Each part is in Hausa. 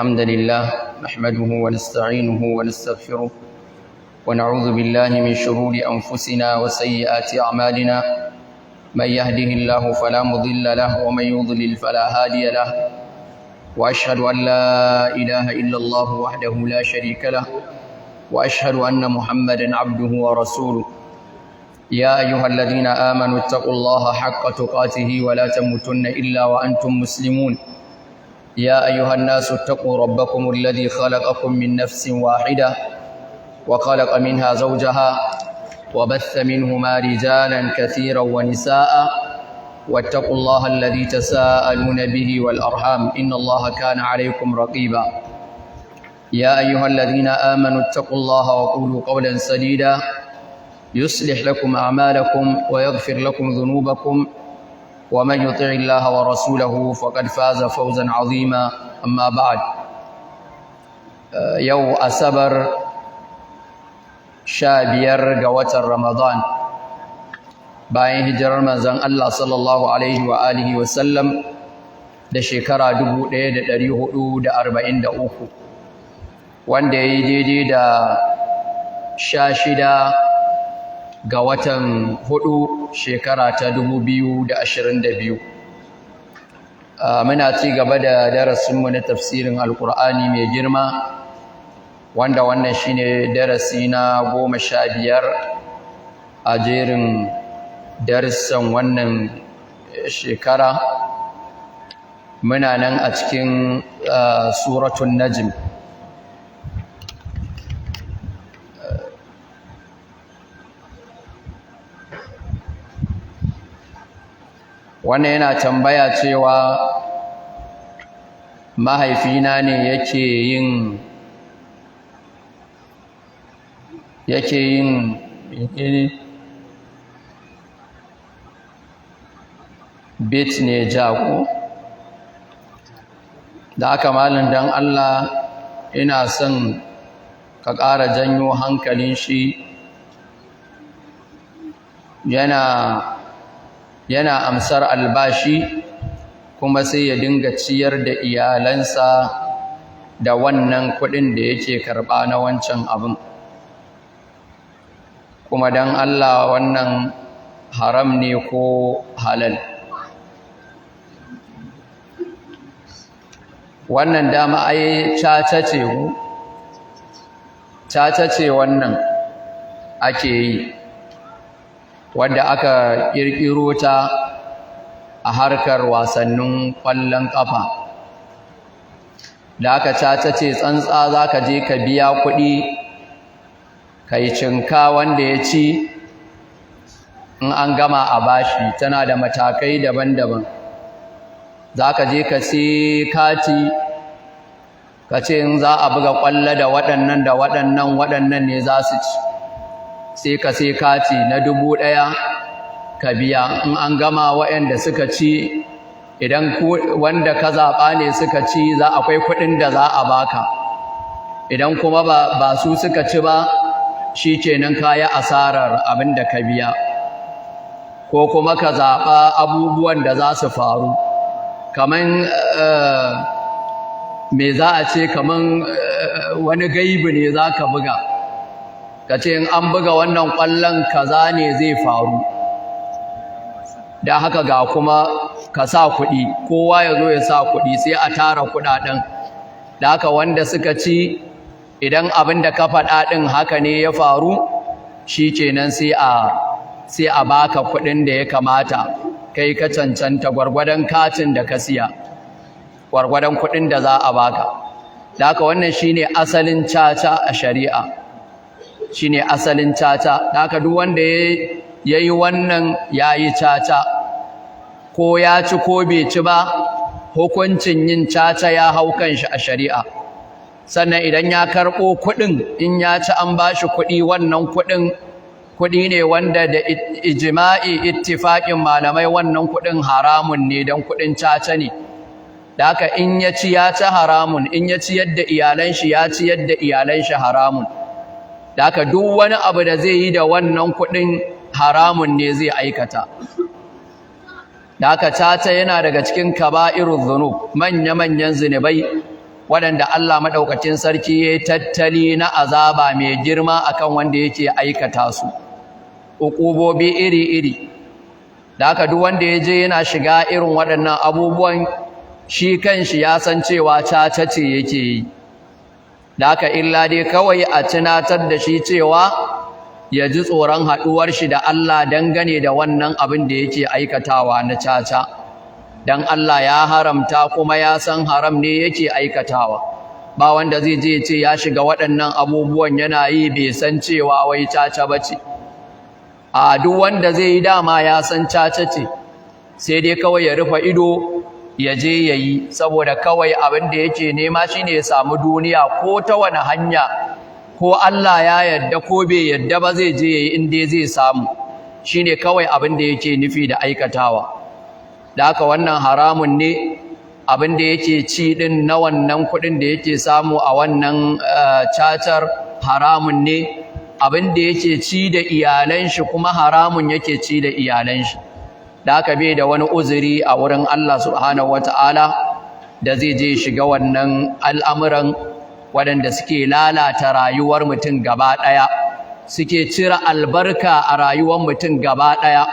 الحمد لله نحمده ونستعينه ونستغفره ونعوذ بالله من شرور أنفسنا وسيئات أعمالنا من يهده الله فلا مضل له ومن يضلل فلا هادي له وأشهد أن لا إله إلا الله وحده لا شريك له وأشهد أن محمدا عبده ورسوله يا أيها الذين آمنوا اتقوا الله حق تقاته ولا تموتن إلا وأنتم مسلمون يا أيها الناس اتقوا ربكم الذي خلقكم من نفس واحدة وخلق منها زوجها وبث منهما رجالا كثيرا ونساء واتقوا الله الذي تساءلون به والأرحام إن الله كان عليكم رقيبا يا أيها الذين آمنوا اتقوا الله وقولوا قولا سديدا يصلح لكم أعمالكم ويغفر لكم ذنوبكم ومن يطع الله ورسوله فقد فاز فوزا عظيما أما بعد يو أسبر شابير قوة رمضان bayan hijirar manzon Allah sallallahu alaihi wa alihi wa sallam da shekara 1443 wanda yayi daidai da 16 ga watan 4 shekara ta 2022 muna ci gaba da darasinmu na tafsirin alkur'ani mai girma wanda wannan shine darasi na 15 a jerin darussan wannan shekara muna nan a cikin suratul najm wannan yana tambaya cewa mahaifina ne yake yin bit ne jago da aka malin dan Allah ina son ka ƙara janyo hankalin shi yana amsar albashi kuma sai ya dinga ciyar da iyalansa da wannan kuɗin da yake karɓa na wancan abin kuma dan Allah wannan haram ne ko halal wannan dama ai caca ce wannan ake yi wadda aka ƙirƙiro ta a harkar wasannin ƙwallon ƙafa da aka caca ce tsantsa za ka je ka biya kuɗi ka yi cinka wanda ya ci in an gama a bashi tana da matakai daban-daban za ka je ka sai kati ka ce in za a buga ƙwallo da waɗannan ne za su ci sai ka sai kati na 1000 ka biya in an gama waɗanda suka ci idan wanda ka zaɓa ne suka ci akwai kuɗin da za a baka idan kuma ba su suka ci ba shi kenan ka yi asarar abin da ka biya ko kuma ka zaɓa abubuwan da za su faru kaman me za a ce kaman wani gaibi ne za ka buga ka ce in an buga wannan ƙwallon kaza ne zai faru da haka ga kuma ka sa kuɗi kowa ya zo ya sa kuɗi sai a tara kuɗaɗen da haka wanda suka ci idan abin da ka faɗa ɗin haka ne ya faru shi kenan sai a baka kuɗin da ya kamata kai ka cancanta gwargwadon katin da ka siya gwargwadon kuɗin da za a baka da haka wannan shine asalin caca a shari'a shine asalin caca da haka duk wanda yayi wannan yayi caca ko ya ci ko bai ci ba hukuncin yin caca ya hau kanshi a shari'a sannan idan ya karɓo kuɗin in ya ci an bashi kuɗi wannan kuɗi ne wanda da ijma'i ittifaqin malamai wannan kuɗin haramun ne dan kuɗin caca ne da haka in ya ci haramun in ya ci yadda iyalan shi ya ci yadda iyalan shi haramun da haka duk wani abu da zai yi da wannan kuɗin haramun ne zai aikata da haka caca yana daga cikin kaba'irul dhunub manya-manyan zinubai waɗanda Allah maɗaukacin sarki ya tattali na azaba mai girma akan wanda yake aikata su, uqubobi iri-iri. Da haka duk wanda ya je yana shiga irin waɗannan abubuwan shi kanshi ya san cewa caca ce yake yi. Da haka illa dai kawai a tunatar da shi cewa ya ji tsoron haɗuwar shi da Allah dangane da wannan abin da yake aikatawa na caca. Dan Allah ya haramta kuma ya san haram ne yake aikatawa. Ba wanda zai je ce ya shiga waɗannan abubuwan yana yi bai san cewa wai caca bace. A duk wanda zai yi dama ya san caca ce, sai dai kawai ya rufe ido ya je ya yi, saboda kawai abin da yake nema shine ya samu duniya ko ta wani hanya, ko Allah ya yadda ko bai yadda ba zai je ya yi in dai zai samu, shine kawai abin da yake nufi da aikatawa. Da haka wannan haramun ne, abin da yake ci din na wannan kuɗin da yake samu a wannan cacar haramun ne, abin da yake ci da iyalan shi kuma haramun yake ci da iyalan shi. Da haka bai da wani uzuri a wurin Allah subhanahu wataala da zai je shiga wannan al'amuran waɗanda suke lalata rayuwar mutum gaba ɗaya, suke cire albarka a rayuwar mutum gaba ɗaya.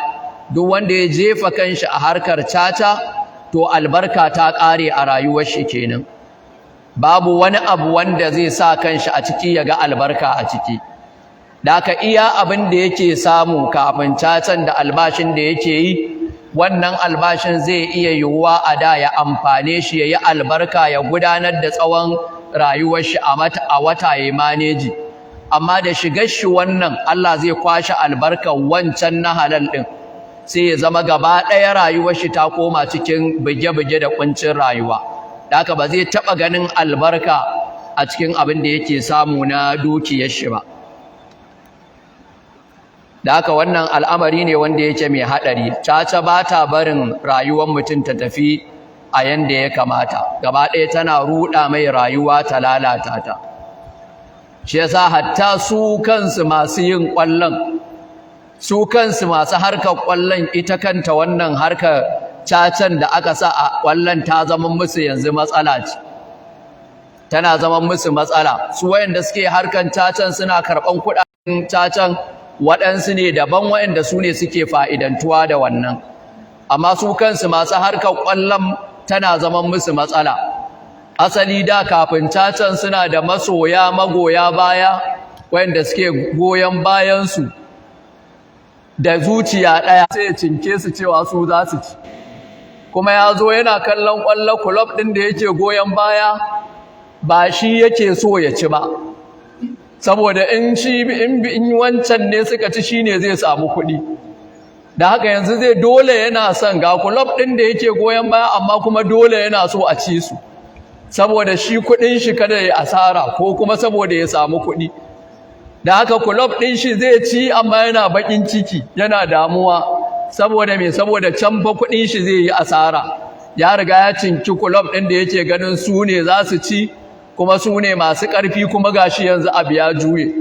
Duk wanda ya jefa kanshi a harkar caca to albarka ta ƙare a rayuwar shi kenan. Babu wani abu wanda zai sa kanshi a ciki ya ga albarka a ciki. Da haka iya abin da yake samu kafin cacan da albashin da yake yi, wannan albashin zai iya yiwuwa a da ya amfane shi, ya yi albarka, ya gudanar da tsawon rayuwar shi a wata ya maneji. Amma da shigar shi wannan, Allah zai kwashe albarkar wancan na halal ɗin, sai ya zama gaba ɗaya rayuwar shi ta koma cikin buge-buge da ƙuncin rayuwa. Da haka ba zai taɓa ganin albarka a cikin abin da yake samu na dukiyar shi ba. Da haka wannan al'amari ne wanda yake mai haɗari. Caca ba ta barin rayuwar mutum ta tafi a yanda ya kamata, gaba ɗaya tana ruɗa mai rayuwa ta lalata ta. Shi yasa hatta su kansu masu yin ƙwallon, su kansu masu harkar ƙwallon, ita kanta wannan harkar cacan da aka sa a ƙwallon ta zama musu yanzu matsala ce, tana zama musu matsala. Su wayanda suke harkar cacan suna karɓan kuɗaɗen cacan, waɗansu ne daban waɗanda su ne suke fa'idantuwa da wannan, amma su kansu masu harkar ƙwallon tana zaman musu matsala. Asali da kafin cacan suna da masoya magoya baya waɗanda suke goyon bayansu da zuciya ɗaya, sai ya cinke su cewa su za su ci, kuma ya zo yana kallon ƙwallo, kulob ɗin da yake goyon baya ba shi yake so ya ci ba, saboda in wancan ne suka ci shine zai samu kuɗi. Da haka yanzu zai dole yana son ga kulob ɗin da yake goyon baya, amma kuma dole yana so a ci su, saboda shi kuɗin shi kada ya asara, ko kuma saboda ya samu kuɗi. Da haka kulob ɗin shi zai ci amma yana baƙin ciki, yana damuwa, saboda me? Saboda can fa kuɗin shi zai yi asara. Ya riga ya cinki kulob ɗin da yake ganin su ne za su ci, kuma su ne masu ƙarfi, kuma gashi yanzu abu ya juye.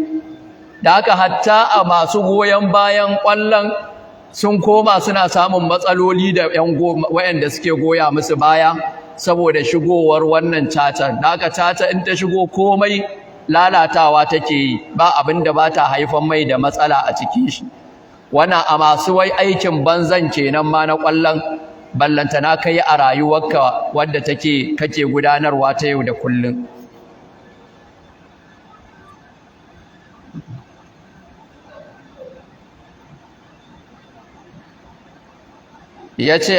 Da haka hatta a masu goyon bayan ƙwallon sun koma suna samun matsaloli da waɗanda suke goya musu baya saboda shigowar wannan caca. Da haka caca in ta shigo komai lalatawa take yi, ba abin da ba ta haifan mai da matsala a cikin shi. Wannan a masu wai aikin banzan kenan ma na ƙwallon, ballantana kai a rayuwarka wadda kake gudanarwa ta yau da kullum. Ya ce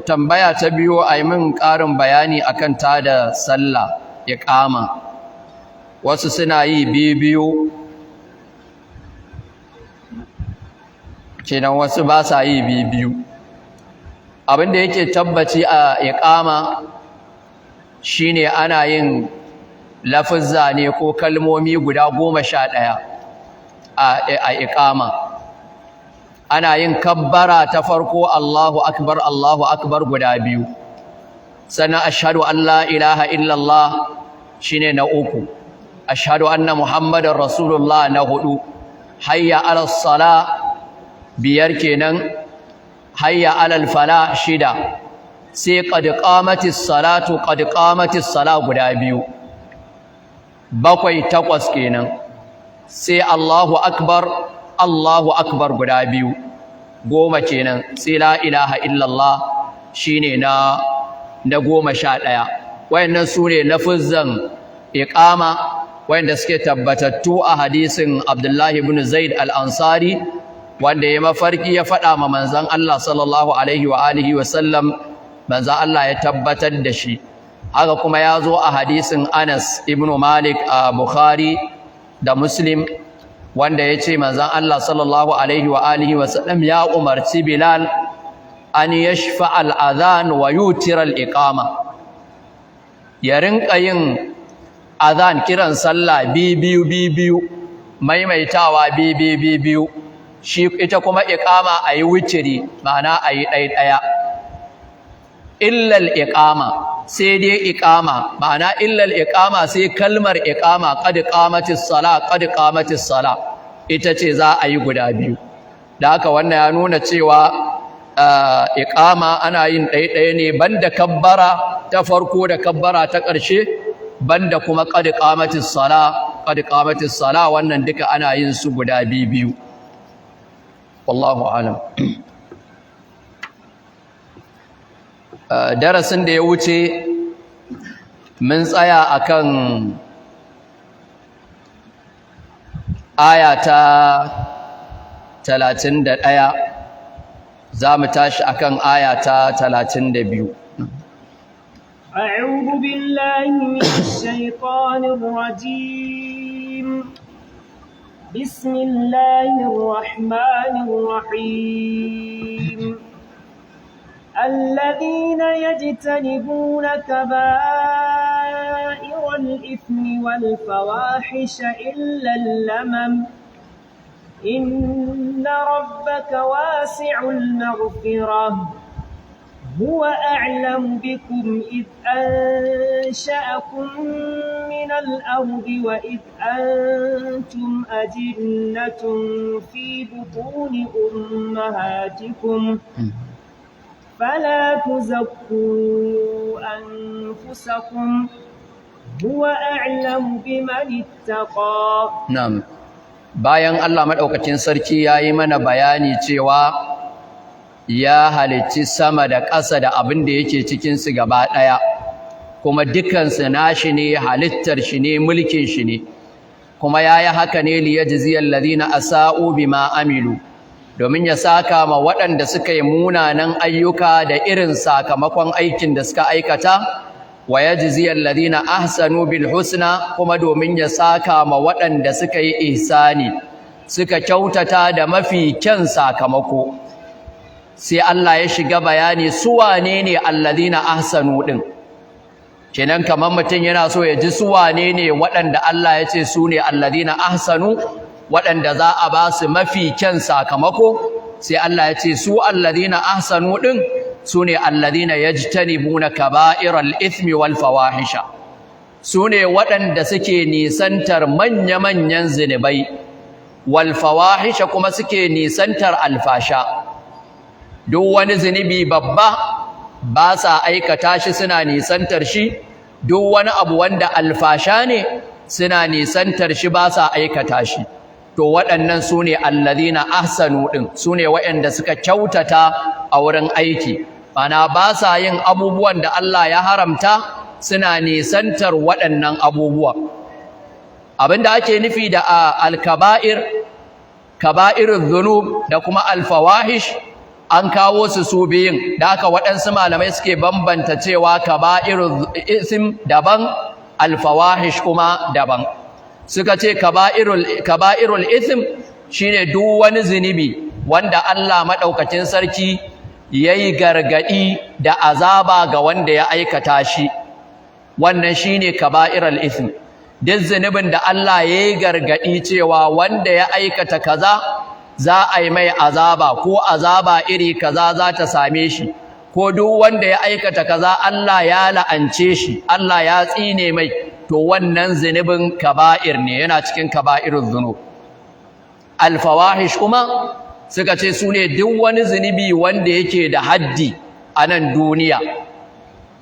tambaya ta biyu a yi min ƙarin bayani akan tada sallah iqama. Wasu suna yi biyu kenan, wasu ba sa yi biyu. Abin da yake tabbaci a iqama shine ana yin lafuzza ne ko kalmomi guda 11 a iqama. Ana yin kabbara ta farko Allahu akbar guda 2, sannan ashhadu an la ilaha illallah shine na 3, ashhadu anna muhammadar rasulullah na 4, hayya alal sala 5 kenan, hayya alal fala 6, sai qad qamatis salatu qad qamatis sala guda biyu 7 8 kenan sai Allahu akbar guda biyu 10 kenan sai la ilaha illallah shine na 11 wayannan sune lafuzan iqama wayanda suke tabbatattu a hadisin Abdullah ibn Zaid al-Ansari wanda ya mafarki ya faɗa ma manzon Allah sallallahu alaihi wa alihi wa sallam manzon Allah ya tabbatar da shi haka kuma ya zo a hadisin Anas ibn Malik a Bukhari da Muslim wanda ya ce manzon Allah sallallahu alaihi wa alihi wa sallam ya umarci Bilal an yashfa al-adhan wa yutira al-iqama ya rinka yin adhan kiran sallah biyu maimaitawa biyu shi ita kuma iqama ayi witri ma'ana ayi ɗaya illa al-iqama sai dai iqama ma'ana illa al-iqama sai kalmar iqama qad qamatis sala ita ce za a yi guda biyu da haka wannan ya nuna cewa iqama ana yin ɗaya ne banda kabbara ta farko da kabbara ta ƙarshe banda kuma qad qamatis sala wannan duka ana yin su guda biyu wallahu alam darasin da ya wuce mun tsaya akan aya ta 31 za mu tashi akan aya ta 32 أعوذ بالله من الشيطان الرجيم بسم الله الرحمن الرحيم الذين يجتنبون كبائر الإثم والفواحش إلا اللمم إن ربك واسع المغفرة هو أعلم بكم إذ أنشأكم من الأرض وإذ أنتم أجنة في بطون أمهاتكم فلا تزكوا أنفسكم هو أعلم بمن اتقى. نعم. bayan Allah madaukakin sarki yayi mana bayani cewa ya halicci sama da ƙasa da abin da yake cikin su gaba ɗaya kuma dukansu nashi ne halittar shi ne mulkin shi ne kuma yayi haka ne liyajziyal ladina asa'u bima amilu domin ya saka ma waɗanda suka yi munanan ayyuka da irin sakamakon aikin da suka aikata wa yajziyal ladina ahsanu bil husna kuma domin ya saka ma waɗanda suka yi ihsani suka kyautata da mafi kyan sakamako sai Allah ya shiga bayani su wane ne alladina ahsanu din kenan kamar mutum yana so ya ji su wane ne waɗanda Allah ya ce su ne alladina ahsanu waɗanda za a ba su mafi kyan sakamako sai Allah ya ce su alladina ahsanu din su ne alladina yajtanibuna kaba'iral ithmi wal fawahisha su ne waɗanda suke nisantar manya-manyan zinubai wal fawahisha kuma suke nisantar alfasha duk wani zinubi babba ba sa aikata shi suna nisantar shi duk wani abu wanda alfasha ne suna nisantar shi ba sa aikata shi to waɗannan su ne alladhina ahsanu ɗin su ne waɗanda suka kyautata a wurin aiki mana ba sa yin abubuwan da Allah ya haramta suna nisantar waɗannan abubuwa abinda ake nufi da al-kaba'ir kaba'irudh dhunub da kuma al-fawahish an kawo su biyun da haka waɗansu malamai suke bambanta cewa kaba'irul ism daban alfawahish kuma daban suka ce kaba'irul ism shine duk wani zinubi wanda Allah madaukakin sarki yayi gargadi da azaba ga wanda ya aikata shi wannan shine kaba'irul ism duk zinubin da Allah yayi gargadi cewa wanda ya aikata kaza za a yi mai azaba ko azaba iri kaza za ta same shi ko duk wanda ya aikata kaza Allah ya la'ance shi Allah ya tsine mai to wannan zunubin kaba'ir ne yana cikin kaba'irul dhunub alfawahish kuma suka ce su ne duk wani zunubi wanda yake da haddi a nan duniya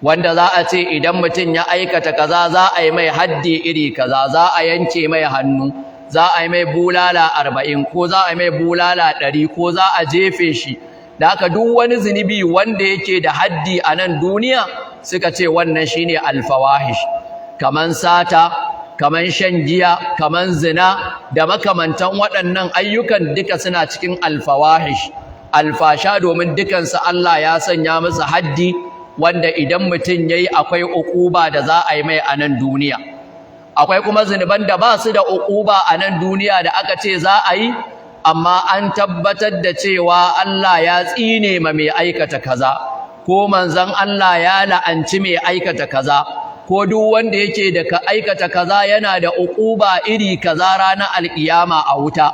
wanda za a ce idan mutum ya aikata kaza za a yi mai haddi iri kaza, za a yanke mai hannu, za a yi mai bulala 40 ko za a yi mai bulala 100 ko za a jefe shi. Da haka duk wani zunubi wanda yake da haddi a nan duniya suka ce wannan shine alfawahish, kaman sata, kaman shan giya, kaman zina da makamantan waɗannan ayyukan duka suna cikin alfawahish, alfasha, domin dukansu Allah ya sanya musu haddi wanda idan mutum yayi akwai uquba da za a yi mai a nan duniya. Akwai kuma zunuban da ba su da uquba a nan duniya da aka ce za a yi, amma an tabbatar da cewa Allah ya tsine ma mai aikata kaza, ko manzon Allah ya la'anci mai aikata kaza, ko duk wanda yake da ka aikata kaza yana da uquba iri kaza ranar alkiyama a wuta,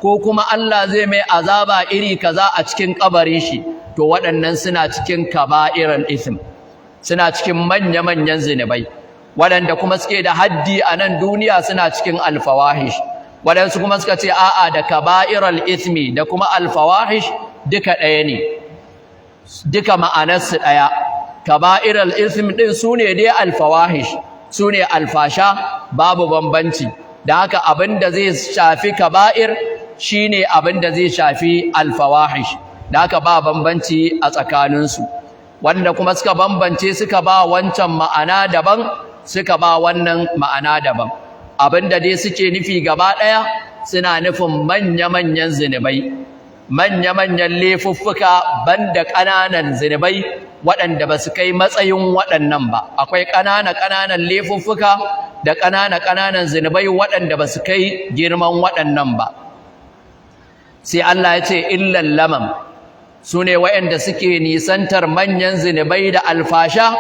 ko kuma Allah zai mai azaba iri kaza a cikin kabarin shi. To waɗannan suna cikin kaba'irul ism, suna cikin manya-manyan zinubai. Waɗanda kuma suke da haddi a nan duniya suna cikin alfawahish. Waɗansu kuma suka ce a'a, da kaba'irul ismi da kuma alfawahish duka ɗaya ne, duka ma'anarsu ɗaya. Kaba'irul ism ɗin su ne dai alfawahish, su ne alfasha, babu bambanci. Da haka abin da zai shafi kaba'ir shine abin da zai shafi alfawahish. Da haka ba bambanci a tsakaninsu. Wanda kuma suka bambance suka ba wancan ma'ana daban, suka ba wannan ma'ana daban. Abinda dai suke nufi gaba ɗaya suna nufin manya-manyan zinubai, manya-manyan laifuffuka banda ƙananan zinubai waɗanda ba su kai matsayin waɗannan ba. Akwai ƙananan laifuffuka da ƙananan zinubai waɗanda ba su kai girman waɗannan ba. Sai Allah ya ce illal lamam, su ne waɗanda suke nisantar manyan zinubai da alfasha,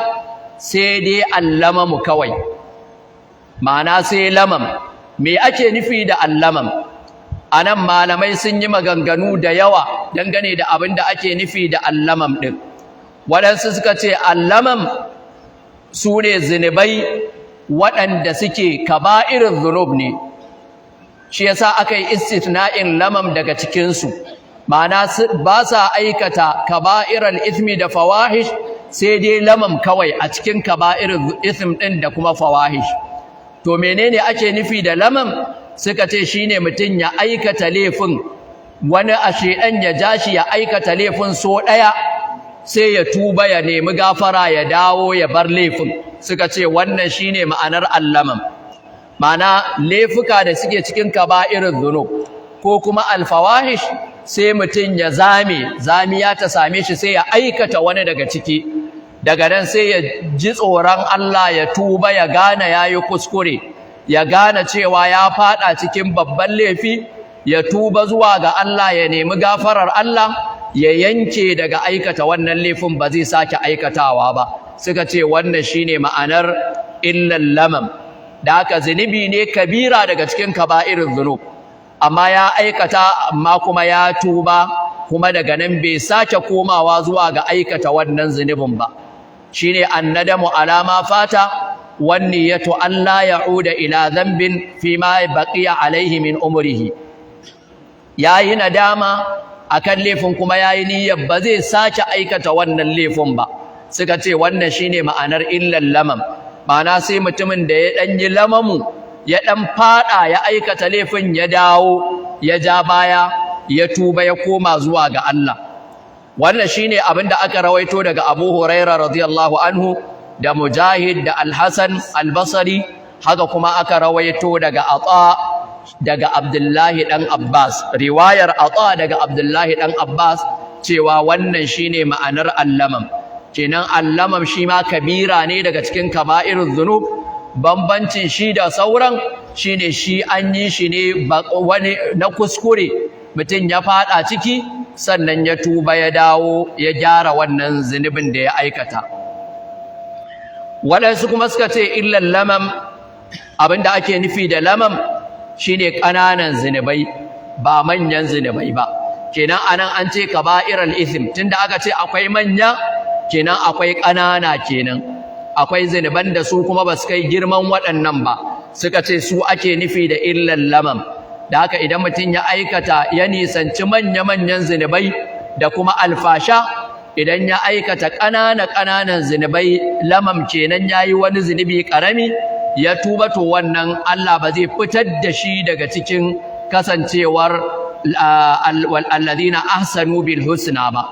sai dai allamamu kawai. Ma'ana sai lamam. Me ake nufi da allamam? Anan malamai sun yi maganganu da yawa dangane da abin da ake nufi da allamam ɗin. Waɗansu suka ce allamam su ne zinubai waɗanda suke kaba'irin zunub ne, shi yasa aka yi istithna'in lamam daga cikinsu. Ma'ana ba sa aikata kaba'iral ismi da fawahish, sai dai lamam kawai a cikin kaba'irin ism ɗin da kuma fawahish. To menene ake nufi da lamam? Suka ce shine mutum ya aikata laifin, wani a shedan ya ja shi ya aikata laifin so ɗaya, sai ya tuba ya nemi gafara ya dawo ya bar laifin. Suka ce wannan shine ma'anar allamam. Ma'ana laifuka da suke cikin kaba'irin zunub ko kuma alfawahish, sai mutum ya zamiya ta same shi sai ya aikata wani daga ciki. Daga nan sai ya ji tsoron Allah, ya tuba, ya gane yayi kuskure, ya gane cewa ya fada cikin babban laifi, ya tuba zuwa ga Allah, ya nemi gafarar Allah, ya yanke daga aikata wannan laifin, ba zai sake aikatawa ba. Suka ce wannan shine ma'anar illal lamam. Da haka zunubi ne kabira daga cikin kaba'irin zunub, amma ya aikata, amma kuma ya tuba, kuma daga nan bai sake komawa zuwa ga aikata wannan zunubin ba. Shine annadamu ala ma fata wan niyatu alla ya'uda ila dhanbin fi ma baqiya alaihi min umrihi. Yayi nadama akan laifin kuma yayi niyyar ba zai sake aikata wannan laifin ba. Suka ce wannan shine ma'anar illal lamam. Ma'ana sai mutumin da ya dan yi lamamu, ya dan fada, ya aikata laifin, ya dawo, ya ja baya, ya tuba, ya koma zuwa ga Allah. Wannan shine abinda aka rawaito daga Abu Hurairah radiyallahu anhu da Mujahid da Al-Hasan Al-Basri, haka kuma aka rawaito daga Ata daga Abdullahi dan Abbas, riwayar Ata daga Abdullahi dan Abbas cewa wannan shine ma'anar allamam. Kenan allamam shi ma kabira ne daga cikin kaba'irul dhunub. Bambancin shi da sauran shine shi an yi shi ne wani na kuskure, mutum ya fada ciki sannan ya tuba, ya dawo, ya gyara wannan zunubin da ya aikata. Waɗansu kuma suka ce illal lamam, abinda ake nufi da lamam shine ƙananan zunubai, ba manyan zunubai ba. Kenan anan an ce kaba'irul ism, tunda aka ce akwai manya, kenan akwai ƙanana kenan. Akwai zunuban da su kuma ba su kai girman waɗannan ba, suka ce su ake nufi da illal lamam. Da haka idan mutum ya aikata, ya nisanci manya-manyan zunubai da kuma alfasha, idan ya aikata ƙananan zinubai lamam kenan yayi wani zinubi ƙarami ya tuba to wannan Allah ba zai fitar da shi daga cikin kasancewar alladhina ahsanu bil husna ba,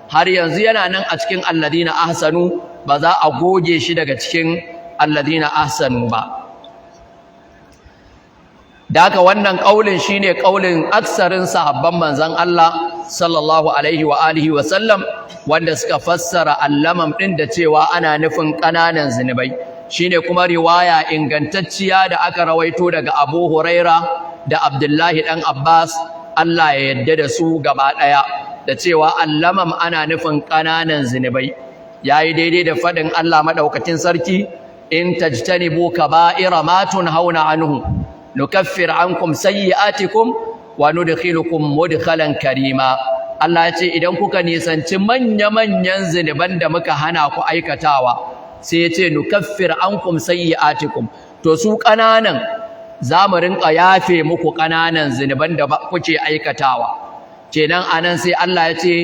har yanzu yana nan a cikin alladhina ahsanu, ba za a goge shi daga cikin alladhina ahsanu ba. da haka wannan kaulin shine kaulin aksarin sahabban manzon Allah sallallahu alaihi wa alihi wa sallam wanda suka fassara allamam din da cewa ana nufin ƙananan zinubai. Shine kuma riwaya ingantacciya da aka rawaito daga Abu Huraira da Abdullahi dan Abbas, Allah ya yarda da su gaba daya, da cewa allamam ana nufin ƙananan zinubai. Yayi daidai da fadin Allah madaukakin sarki, in tajtanibu kaba'ira ma tunhauna anhu nukaffir ankum sayyi'atikum wa nudkhilukum mudkhalan karima. Allah ya ce idan kuka nisanci manya-manyan zinuban da muka hana ku aikatawa, sai ya ce nukaffir ankum sayyi'atikum, to su ƙananan za mu rinka yafe muku ƙananan zinuban da kuke aikatawa. Kenan anan sai Allah ya ce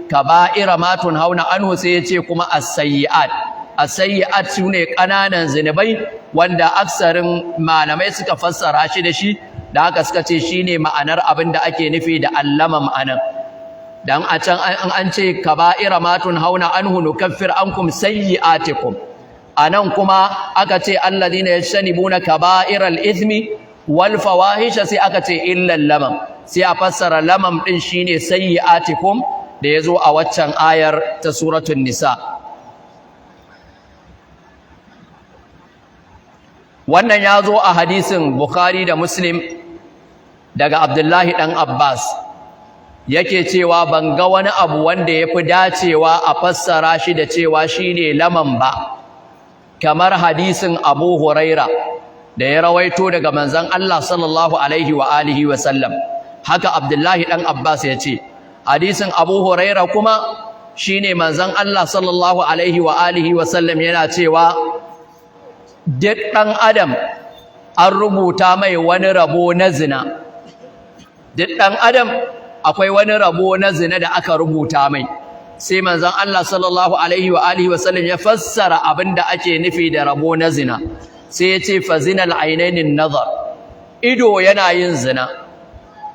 kaba'ira ma tunhauna anhu, sai ya ce kuma as-sayyi'at. As-sayyi'at sune ƙananan zinubai wanda aksarin malamai suka fassara shi da shi, da haka suka ce shine ma'anar abin da ake nufi da allamam anan. Dan a can an ce kaba'ira ma tunhauna anhu nukaffir ankum sayyi'atikum, anan kuma aka ce alladhina yajtanibuna kaba'iral ithmi wal fawahisha, sai aka ce illal lamam, sai a fassara lamam din shine sayyi'atikum da yazo a waccan ayar ta suratul nisa. Wannan yazo a hadisin Bukhari da Muslim daga Abdullahi dan Abbas, yake cewa ban ga wani abu wanda yafi dacewa a fassara shi da cewa shine lamam ba kamar hadisin Abu Huraira da ya rawaito daga manzon Allah sallallahu alaihi wa alihi wa sallam. Haka Abdullahi dan Abbas ya ce hadisin Abu Huraira kuma shine manzon Allah sallallahu alaihi wa alihi wa sallam yana cewa duk ɗan adam an rubuta mai wani rabo na zina. Duk ɗan adam akwai wani rabo na zina da aka rubuta mai. Sai manzon Allah sallallahu alaihi wa alihi wa sallam ya fassara abinda ake nufi da rabo na zina, sai ya ce fa zinal ainainin nazar, ido yana yin zina.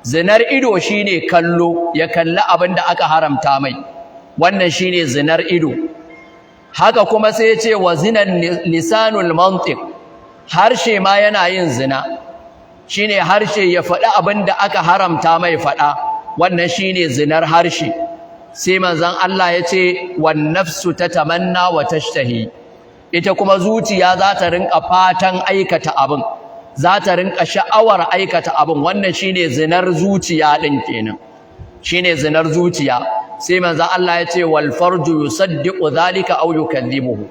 Zinar ido shine kallo, ya kalli abinda aka haramta mai, wannan shine zinar ido. Haka kuma sai ya ce wa zinan lisanul mantiq, harshe ma yana yin zina, shine harshe ya faɗi abinda aka haramta mai faɗa, wannan shine zinar harshe. Sai manzon Allah ya ce wan nafsu tatamanna wa tashtahi, ita kuma zuciya za ta rinka fatan aikata abin, za ta rinka sha'awar aikata abin, wannan shine zinar zuciya din kenan, shine zinar zuciya. Sai manzon Allah ya ce wal farju yusaddiqu dhalika aw yukadhibuhu,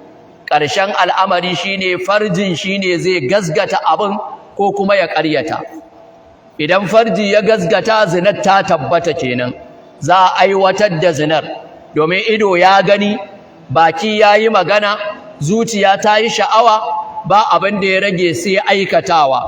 ƙarshen al'amari shine farjin shine zai gazgata abin ko kuma ya ƙaryata. Idan farji ya gazgata, zinar ta tabbata kenan, za a aiwatar da zinar, domin ido ya gani, baki yayi magana, zuciya ta yi sha'awa, ba abin da ya rage sai aikatawa.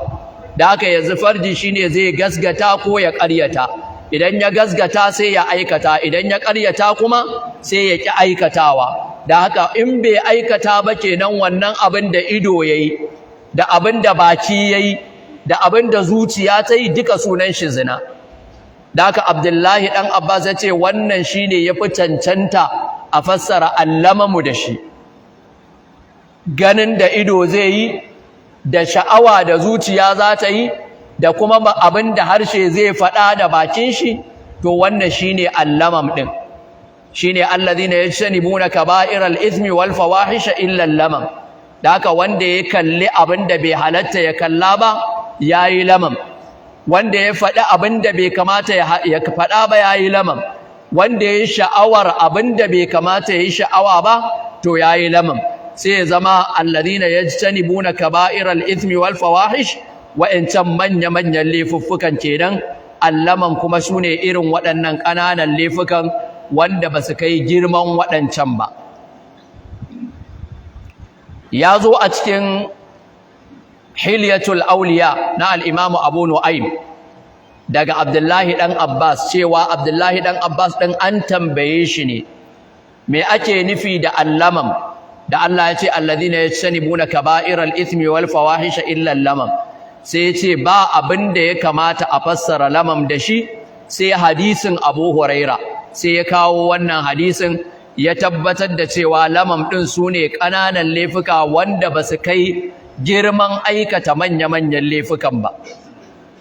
Da haka yanzu farji shine zai gazgata ko ya ƙaryata. Idan ya gazgata sai ya aikata, idan ya ƙaryata kuma sai ya ƙi aikatawa. Da haka in bai aikata ba kenan wannan abin da ido yayi, da abin da baki yayi, da abin da zuciya ta yi, duka sunan shi zina. Da haka Abdullahi dan Abbas ya ce wannan shine yafi cancanta a fassara allamamu da shi. Ganin da ido zai yi, da sha'awa da zuciya za ta yi, da kuma abin da harshe zai faɗa da bakin shi, to wannan shine allamam din. Shine alladhina yajtanibuna kaba'iral ithmi wal fawahisha illa allamam. Da haka wanda ya kalli abin da bai halatta ya kalla ba yayi lamam, wanda ya faɗi abin da bai kamata ya faɗa ba yayi lamam, wanda ya sha'awar abin da bai kamata ya yi sha'awa ba to yayi lamam. Sai ya zama alladhina yajtanibuna kaba'iral ithmi wal fawahish, wa'ancan manya-manyan laifuffukan kenan. Allaman kuma sune irin waɗannan ƙananan laifukan wanda ba su kai girman waɗancan ba. Ya zo a cikin Hilyatul Awliya na al-Imam Abu Nu'aym daga Abdullahi dan Abbas cewa Abdullahi dan Abbas din an tambaye shi ne me ake nufi da allamam da Allah ya ce alladhina yajtanibuna kaba'iral ithmi wal fawahisha illa allamam sai ya ce ba abin da ya kamata a fassara lamam da shi sai hadisin Abu Huraira sai ya kawo wannan hadisin ya tabbatar da cewa lamam din sune ƙananan laifuka wanda ba su kai girman aikata manya-manyan laifukan ba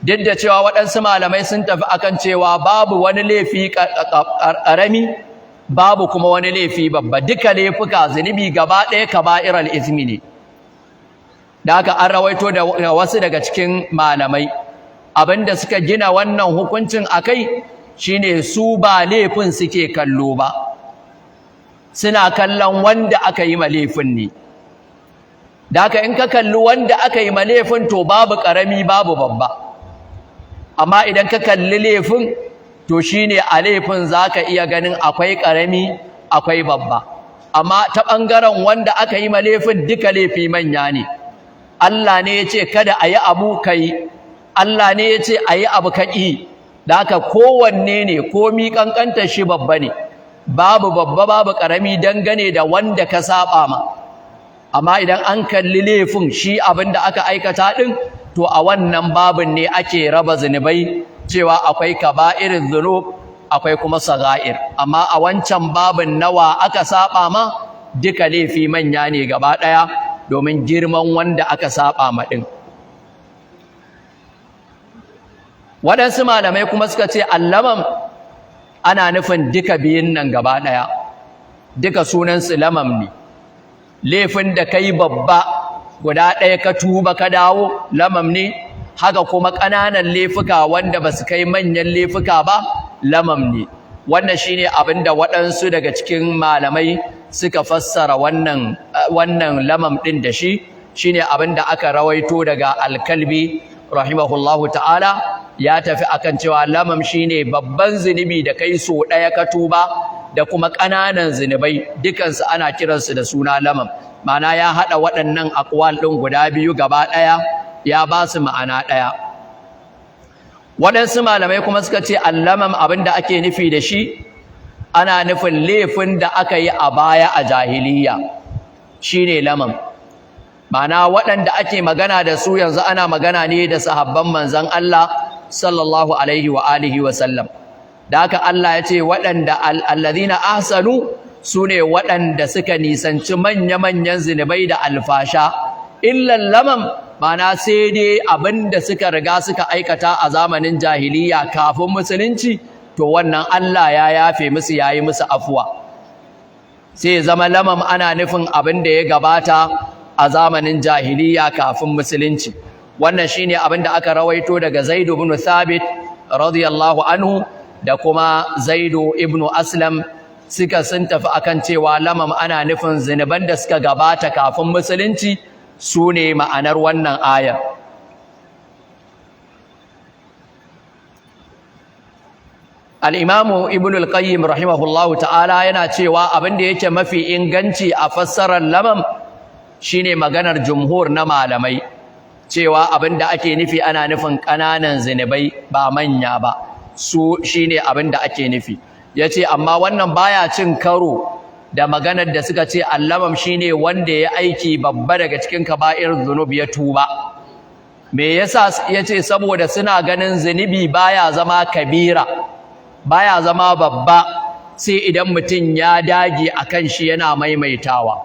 duk da cewa waɗansu malamai sun tafi akan cewa babu wani laifi ƙarami babu kuma wani laifi babba duka laifuka zunubi gaba ɗaya kaba'iral ismi ne da haka an rawaito da wasu daga cikin malamai abinda suka gina wannan hukuncin akai shine su ba laifin suke kallo ba suna kallon wanda aka yi ma laifin ne da haka in ka kalli wanda aka yi ma laifin to babu ƙarami babu babba amma idan ka kalli laifin to shine a laifin zaka iya ganin akwai ƙarami akwai babba amma ta ɓangaren wanda aka yi ma laifin duka laifi manya ne Allah ne ya ce kada a yi abu ka yi Allah ne ya ce a yi abu ka ƙi da haka kowanne ne komi ƙanƙantar shi babba ne babu babba babu ƙarami dangane da wanda ka saba ma amma idan an kalli laifin shi abin da aka aikata ɗin to a wannan babin ne ake raba zunubai cewa akwai kaba'irin zunub akwai kuma saga'ir amma a wancan babin nawa aka saba ma duka laifi manya ne gaba ɗaya domin girman wanda aka saba ma ɗin waɗansu malamai kuma suka ce allamam ana nufin duka biyun nan gaba ɗaya duka sunansu lamam ne laifin da kai babba guda ɗaya ka tuba ka dawo lamam ne haka kuma ƙananan laifuka wanda ba su kai manyan laifuka ba lamam ne wannan shine abin da waɗansu daga cikin malamai suka fassara wannan lamam ɗin da shi shine abin da aka rawaito daga alkalbi rahimahullahu ta'ala ya tafi akan cewa lamam shine babban zunubi da kai so ɗaya ka tuba da kuma ƙananan zunubai dukansu ana kiransu da suna lamam ma'ana ya haɗa waɗannan aqwal ɗin guda biyu gaba ɗaya ya ba su ma'ana ɗaya waɗansu malamai kuma suka ce allamam abinda ake nufi da shi ana nufin laifin da aka yi a baya a jahiliya shine lamam ma'ana waɗanda ake magana da su yanzu ana magana ne da sahabban manzon Allah sallallahu alaihi wa alihi wa sallam da haka Allah ya ce waɗanda alladhina ahsanu sune waɗanda suka nisanci manya-manyan zinubai da alfasha illa lamam mana sai dai abinda suka riga suka aikata a zamanin jahiliya kafin musulunci to wannan Allah ya yafe musu yayi musu afuwa sai zama lamam ana nufin abinda ya gabata a zamanin jahiliya kafin musulunci wannan shine abinda aka rawaito daga Zaid ibn Thabit radiyallahu anhu da kuma Zaid ibn Aslam suka sun tafi akan cewa lamam ana nufin zinuban da suka gabata kafin musulunci sune ma'anar wannan ayar al-Imam Ibn al-Qayyim rahimahullahu ta'ala yana cewa abin da yake mafi inganci a fassarar lamam shine maganar jumhur na malamai cewa abin da ake nufi ana nufin ƙananan zinubai ba manya ba su shine abin da ake nufi yace amma wannan baya cin karo da maganar da suka ce allamam shine wanda ya aiki babba daga cikin kaba'ir zunub ya tuba me yasa yace saboda suna ganin zunubi baya zama kabira baya zama babba sai idan mutum ya dage akan shi yana maimaitawa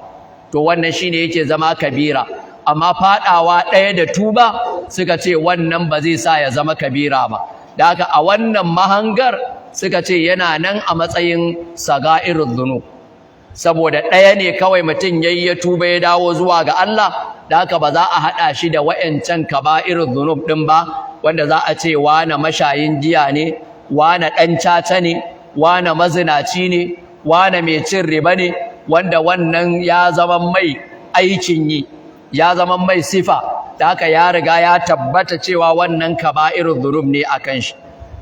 to wannan shine yake zama kabira amma fadawa ɗaya da tuba suka ce wannan ba zai sa ya zama kabira ba da haka a wannan mahangar suka ce yana nan a matsayin saga'irul dhunub saboda ɗaya ne kawai mutum yayi ya tuba ya dawo zuwa ga Allah da haka ba za a hada shi da wayancan kaba'irul dhunub din ba wanda za a ce wane mashayin giya ne wane dan caca ne wane mazinaci ne wane mai cin riba ne wanda wannan ya zama mai aikin yi ya zama mai sifa da haka ya riga ya tabbata cewa wannan kaba'irul dhunub ne akan shi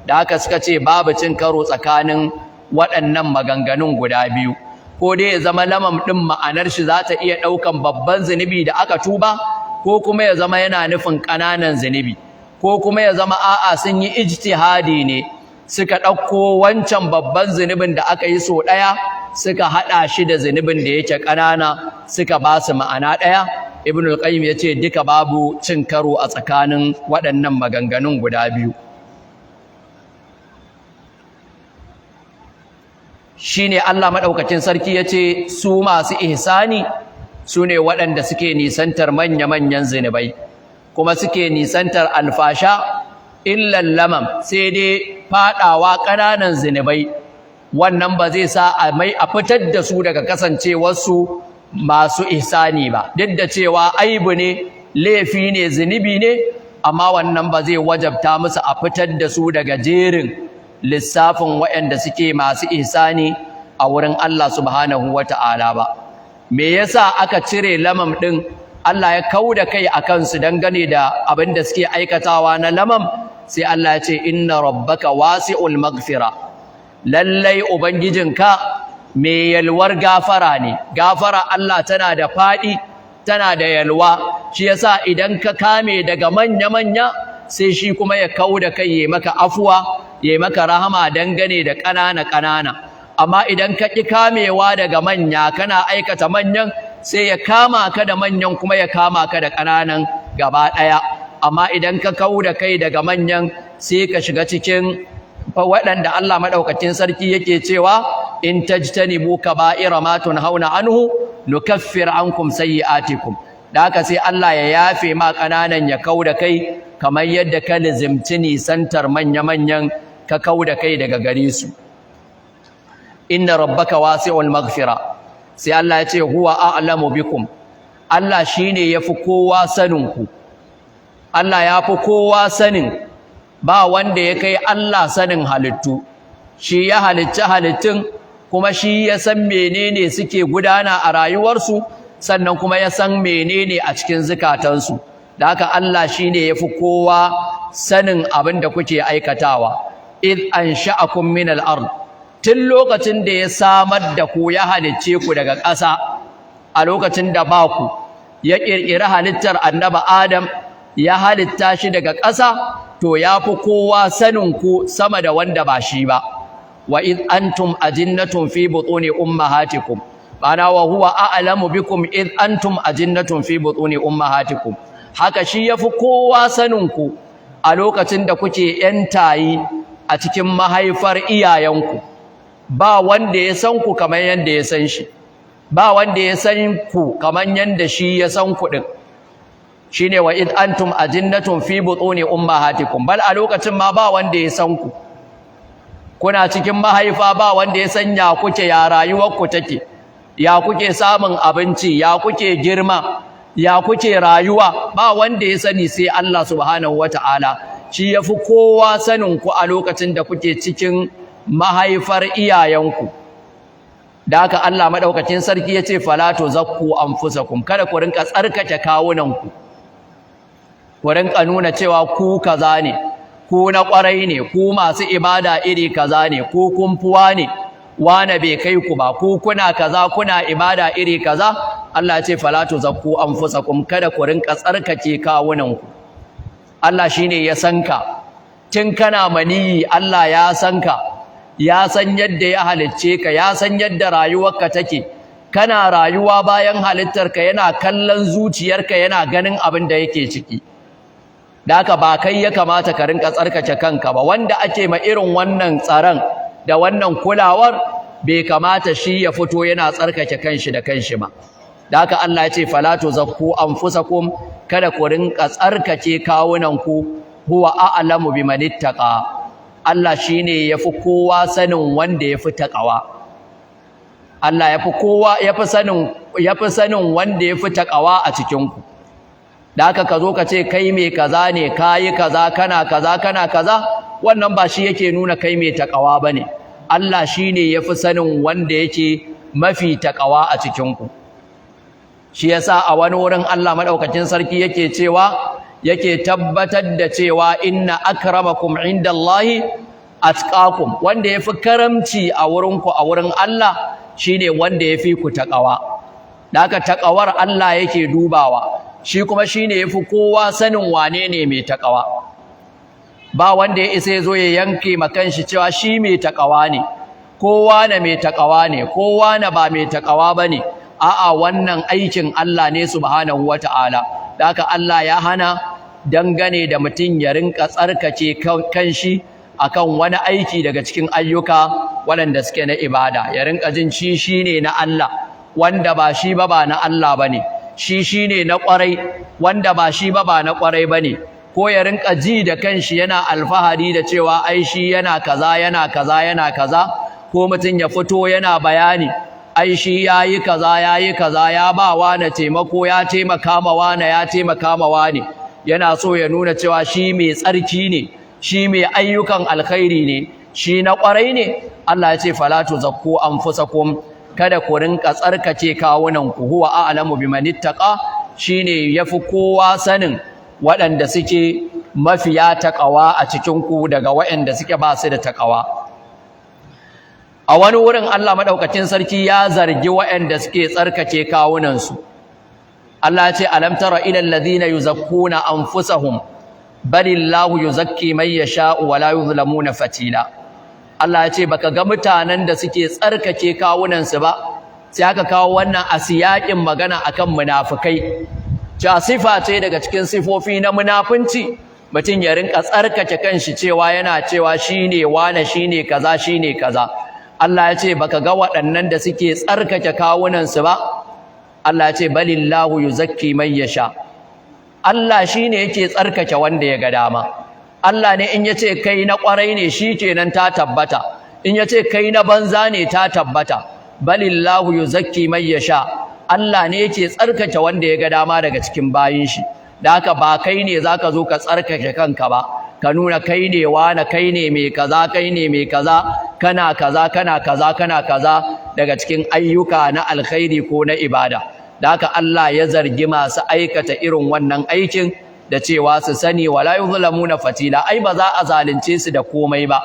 da haka suka ce babu cin karo tsakanin waɗannan maganganun guda biyu ko dai ya zama lamam ɗin ma'anar shi za ta iya ɗaukan babban zunubi da aka tuba ko kuma ya zama yana nufin ƙananan zunubi ko kuma ya zama a'a sun yi ijtihadi ne suka ɗauko wancan babban zunubin da aka yi so ɗaya suka hada shi da zunubin da yake ƙanana suka ba su ma'ana ɗaya. Ibn al-Qayyim yace duka babu cin karo a tsakanin waɗannan maganganun guda biyu. Shine Allah madaukakin sarki yace su masu ihsani sune waɗanda suke nisantar manya-manyan zinubai kuma suke nisantar alfasha illa lamam, sai dai fadawa ƙananan zinubai. Wannan ba zai sa a fitar da su daga kasancewarsu masu ihsani ba, duk da cewa aibu ne, laifi ne, zunubi ne, amma wannan ba zai wajabta musu a fitar da su daga jerin lissafin waɗanda suke masu ihsani a wurin Allah subhanahu wata'ala ba. Me yasa aka cire lamam ɗin? Allah ya kauda kai a kansu dangane da abin da suke aikatawa na lamam, sai Allah ya ce inna rabbaka wasi'ul maghfira, lallai ubangijinka mai yalwar gafara ne. Gafara Allah tana da faɗi, tana da yalwa, shi yasa idan ka kame daga manya-manya sai shi kuma ya kauda kai ya maka afuwa, ya maka rahama dangane da ƙanana-ƙanana. Amma idan ka ƙi kamewa daga manya kana aikata manyan, sai ya kama ka da manyan kuma ya kama ka da ƙananan gaba ɗaya. Amma idan ka kauda kai daga manyan sai ka shiga cikin waɗanda Allah maɗaukakin sarki yake cewa in tajtanibu kaba'ira ma tunhauna anhu nukaffir ankum sayyi'atikum. Da haka sai Allah ya yafe ma ƙananan ya kauda kai, kamar yadda ka lizimci nisantar manya-manyan ka kauda kai daga gare su. Inna rabbaka wasi'ul maghfira, sai Allah ya ce huwa a'lamu bikum, Allah shine yafi kowa sanin ku. Allah yafi kowa sanin, ba wanda ya kai Allah sanin halittu. Shi ya halicci halittun, kuma shi ya san menene suke gudana a rayuwarsu, sannan kuma ya san menene a cikin zukatansu. Da haka Allah shine yafi kowa sanin abin da kuke aikatawa. Id ansha'akum min al-ard, tun lokacin da ya samar da ku, ya halicce ku daga ƙasa, a lokacin da ba ku, ya ƙirƙiri halittar annabi Adam, ya halitta shi daga ƙasa, to ya fi kowa sanin ku sama da wanda ba shi ba. Wa id antum ajinnatun fi butuni ummahatikum, ma'ana wa huwa a'lamu bikum id antum ajinnatun fi butuni ummahatikum. Haka shi yafi kowa sanin ku a lokacin da kuke ƴan tayi a cikin mahaifar iyayenku. Ba wanda ya san ku kamar yanda ya san shi, ba wanda ya san ku kamar yanda shi ya san ku din. Shine wa id antum ajinnatun fi butuni ummahatikum, bal a lokacin ma ba wanda ya san ku. Kuna cikin mahaifa, ba wanda ya san ya kuke, ya rayuwar ku take, ya kuke samun abinci, ya kuke girma, ya kuke rayuwa, ba wanda ya sani sai Allah subhanahu wataala. Shi yafi kowa sanin ku a lokacin da kuke cikin mahaifar iyayenku. Da haka Allah madaukakin sarki yace fala tuzakku anfusakum, kada ku rinka tsarkake kawunanku, ku rinka nuna cewa ku kaza ne, ku na ƙwarai ne, ku masu ibada iri kaza ne, ku kumfuwa ne, wane bai kai ku ba, ku kuna kaza, kuna ibada iri kaza. Allah ce fala tuzakku anfusakum, kada ku rinka tsarkake kawunanku. Allah shine ya san ka tun kana maniyi, Allah ya san ka, ya san yadda ya halicce ka, ya san yadda rayuwarka take. Kana rayuwa bayan halittarka, yana kallon zuciyarka, yana ganin abin da yake ciki. Da haka ba kai ya kamata ka rinka tsarkake kanka ba. Wanda ake ma irin wannan tsaron da wannan kulawar, bai kamata shi ya fito yana tsarkake kanshi da kanshi ba. Da haka Allah ya ce fala tuzakku anfusakum, kada ku rinka tsarkake kawunanku, huwa a'lamu biman ittaqa, Allah shine yafi kowa sanin wanda yafi taqwa. Allah yafi sanin wanda yafi taqwa a cikin ku. Da haka ka zo ka ce kai mai kaza ne, kayi kaza, kana kaza, kana kaza, wannan ba shi yake nuna kai mai taqwa bane. Allah shine yafi sanin wanda yake mafi taqwa a cikin ku. Shi yasa a wani wurin Allah madaukakin sarki yake cewa, yake tabbatar da cewa inna akramakum indallahi atqakum, wanda yafi karamci a wurin ku, a wurin Allah shine wanda yafi ku taqwa. Da haka taqawar Allah yake dubawa, shi kuma shine yafi kowa sanin wane ne mai taqwa. Ba wanda ya isa yazo ya yanke makan shi cewa shi mai taqwa ne, kowa na mai takawa ne, kowa na ba mai takawa bane. A'a, wannan aikin Allah ne subhanahu wata'ala. Da haka Allah ya hana dangane da mutum ya rinka tsarkake kanshi akan wani aiki daga cikin ayyuka waɗanda suke na ibada, ya rinka jin shi shine na Allah, wanda ba shi ba na Allah bane, shi shine na ƙwarai, wanda ba shi ba na ƙwarai bane, ko ya rinka ji da kanshi yana alfahari da cewa ai shi yana kaza yana kaza yana kaza, ko mutum ya fito yana bayani ai shi yayi kaza ya ba wani taimako, ya taimaka ma wani, ya taimaka ma wani, yana so ya nuna cewa shi mai tsarki ne, shi mai ayyukan alkhairi ne, shi na ƙwarai ne. Allah ya ce fala tuzakku anfusakum, kada ku rinka tsarkace kawunan ku, huwa a'lamu biman ittaqa, shine yafi kowa sanin waɗanda suke mafiya taqwa a cikin ku daga waɗanda suke ba su da taqwa. A wani wurin Allah madaukakin sarki ya zargi waɗanda suke tsarkace kawunan su. Allah ya ce alam tara ilal ladina yuzakkuna anfusahum balillahu yuzakki man yasha'u wa la yuzlamuna fatila. Allah ya ce baka ga mutanen da suke tsarkake kawunan su ba, sai aka kawo wannan a siyakin magana akan munafikai. Ja sifa ce daga cikin sifofi na munafunci, mutum ya rinka tsarkake kanshi cewa yana cewa shine wane, shine kaza, shine kaza. Allah ya ce baka ga waɗannan da suke tsarkake kawunan su ba. Allah ya ce balillahu yuzakki man yasha. Allah shine yake tsarkake wanda ya ga dama. Allah ne in yace kai na ƙwarai ne shikenan ta tabbata, in yace kai na banza ne ta tabbata. Balillahu yuzakki man yasha. Allah ne yake tsarkake wanda ya ga dama daga cikin bayin shi. Da haka ba kai ne zaka zo ka tsarkake kanka ba, ka nuna kai ne wani, kai ne mai kaza, kai ne mai kaza, kana kaza kana kaza kana kaza daga cikin ayyuka na alkhairi ko na ibada. Da haka Allah ya zargi masu aikata irin wannan aikin da cewa su sani wala yuzlamuna fatila, ai ba za a zalunce su da komai ba,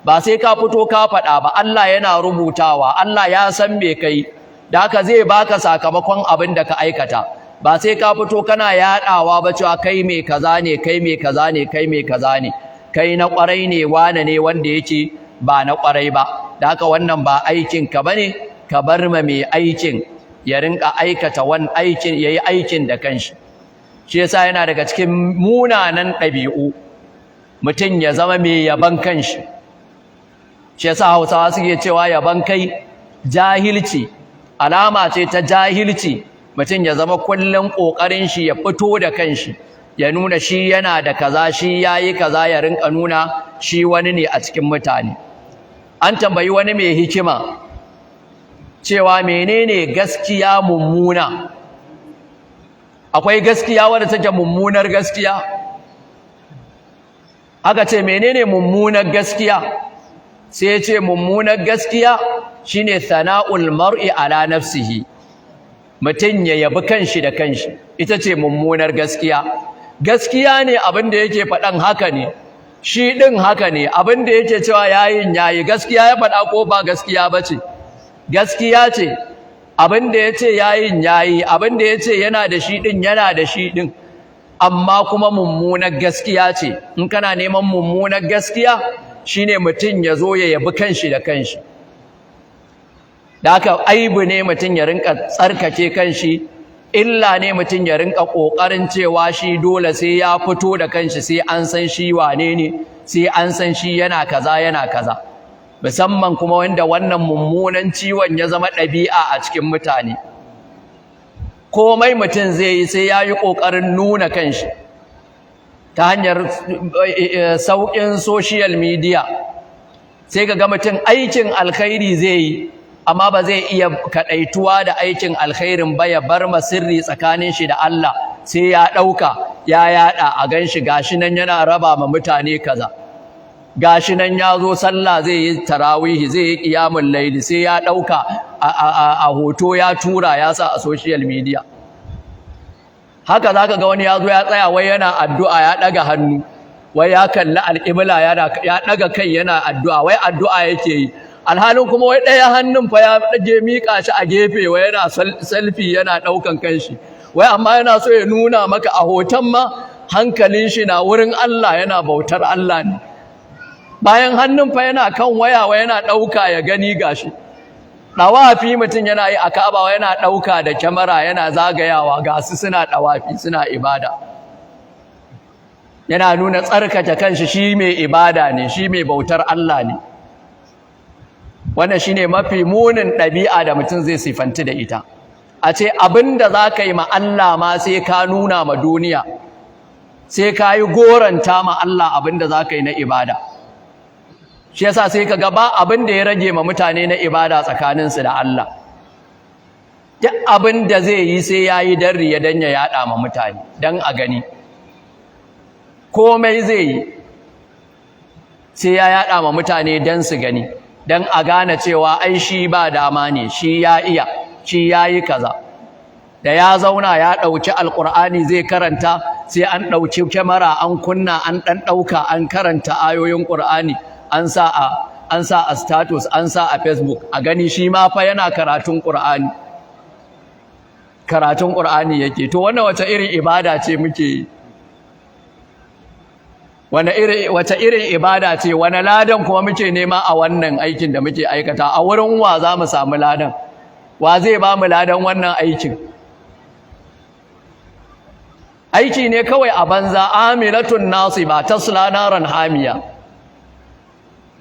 ba sai ka fito ka faɗa ba, Allah yana rubutawa, Allah ya san me kai, da haka zai baka sakamakon abin da ka aikata. Ba sai ka fito kana yaɗawa ba cewa kai mai kaza ne, kai mai kaza ne, kai mai kaza ne, kai na ƙwarai ne, wane ne wanda yake ba na ƙwarai ba. Da haka wannan ba aikin ka bane, ka bar ma mai aikin ya rinka aikata wani aikin, yayi aikin da kanshi. Shi yasa yana daga cikin munanan ɗabi'u mutum ya zama mai yaban kanshi. Shi yasa Hausawa suke cewa yaban kai jahilci, alama ce ta jahilci. Mutum ya zama kullum ƙoƙarin shi ya fito da kanshi, ya nuna shi yana da kaza, shi yayi kaza, ya rinka nuna shi wani ne a cikin mutane. An tambayi wani mai hikima cewa menene gaskiya mummuna? Akwai gaskiya wadda take mummunar gaskiya? Aka ce menene mummunar gaskiya? Sai ya ce mummunar gaskiya shine sana'ul mar'i ala nafsihi, mutum ya yabi kanshi da kanshi, ita ce mummunar gaskiya. Gaskiya ne abin da yake faɗan haka ne, shi ɗin haka ne, abin da yake cewa yayin yayi, gaskiya ya faɗa ko ba gaskiya ba ce? Gaskiya ce. Abin da ya ce yayin yayi, abin da ya ce yana da shi ɗin yana da shi ɗin, amma kuma mummunar gaskiya ce. In kana neman mummunar gaskiya shine mutum ya zo ya yabi kanshi da kanshi. Da haka aibu ne mutum ya rinka tsarkake kanshi, illa ne mutum ya rinka ƙoƙarin cewa shi dole sai ya fito da kanshi, sai an san shi wane ne, sai an san shi yana kaza yana kaza. Musamman kuma wanda wannan mummunan ciwon ya zama ɗabi'a a cikin mutane. Komai mutum zai yi sai ya yi ƙoƙarin nuna kanshi ta hanyar sauƙin social media. Sai ka ga mutum aikin alkhairi zai yi, amma ba zai iya kaɗaituwa da aikin alkhairin ba, ya bar ma sirri tsakanin shi da Allah, sai ya ɗauka ya yaɗa a gan shi gashi nan yana raba ma mutane kaza, gashi nan ya zo sallah zai yi tarawihi, zai yi qiyamul layli, sai ya ɗauka a hoto ya tura ya sa a social media. Haka zaka ga wani ya zo ya tsaya wai yana addu'a, ya ɗaga hannu, wai ya kalli alƙibla, ya ɗaga kai yana addu'a, wai addu'a yake yi. Alhalin kuma wai ɗaya hannun fa ya ɗage miƙa shi a gefe, wai yana selfie yana ɗaukan kanshi, wai amma yana so ya nuna maka a hoton ma hankalin shi na wurin Allah, yana bautar Allah ne. bayan hannun fa yana kan waya yana ɗauka ya gani gashi ɗawafi mutum yana yi a Ka'aba yana ɗauka da kyamara yana zagayawa ga su suna ɗawafi suna ibada yana nuna tsarkake kanshi shi mai ibada ne shi mai bautar Allah ne wannan shine mafi munin ɗabi'a da mutum zai sifanti da ita a ce abinda za ka yi ma Allah ma sai ka nuna ma duniya sai ka yi goranta ma Allah abinda za ka yi na ibada shi yasa sai ka ga ba abinda ya rage ma mutane na ibada tsakaninsu da Allah duk abinda zai yi sai ya yi don riya don ya yaɗa ma mutane don a gani komai zai yi sai ya yaɗa ma mutane don su gani don a gane cewa ai shi ba dama ne shi ya iya shi ya yi kaza da ya zauna ya ɗauki alƙur'ani zai karanta sai an ɗauki kyamara an kunna an ɗan ɗauka an karanta ayoyin ƙur'ani an sa a status an sa a Facebook a gani shi ma fa yana karatun ƙur'ani yake to wannan wace irin ibada ce muke yi wace irin ibada ce wani ladan kuma muke nema a wannan aikin da muke aikata a wurin wa za mu samu ladan wa zai ba mu ladan wannan aikin aiki ne kawai a banza amilatun nasiba tasla naran hamiya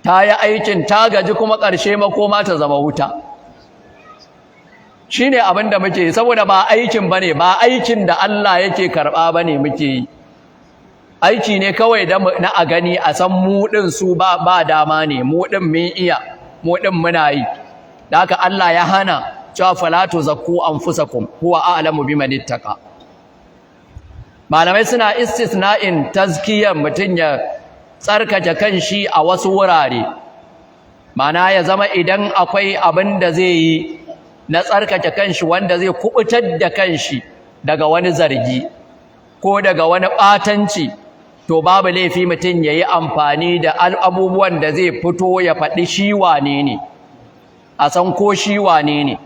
ta yi aikin ta gaji kuma ƙarshe makoma ta zama wuta shine abin da muke yi saboda ba aikin bane ba aikin da Allah yake karɓa bane muke yi aiki ne kawai na a gani a san mu ɗin su ba dama ne mu ɗin mun iya mu ɗin muna yi da haka Allah ya hana cewa fala tuzakku anfusakum huwa a'lamu biman ittaqa malamai suna istisna'in tazkiyar mutun ya tsarkake kanshi a wasu wurare mana ya zama idan akwai abin da zai yi na tsarkake kanshi wanda zai kubutar da kanshi daga wani zargi ko daga wani ɓatanci to babu laifi mutum ya yi amfani da abubuwan da zai fito ya faɗi shi wane ne a san ko shi wane ne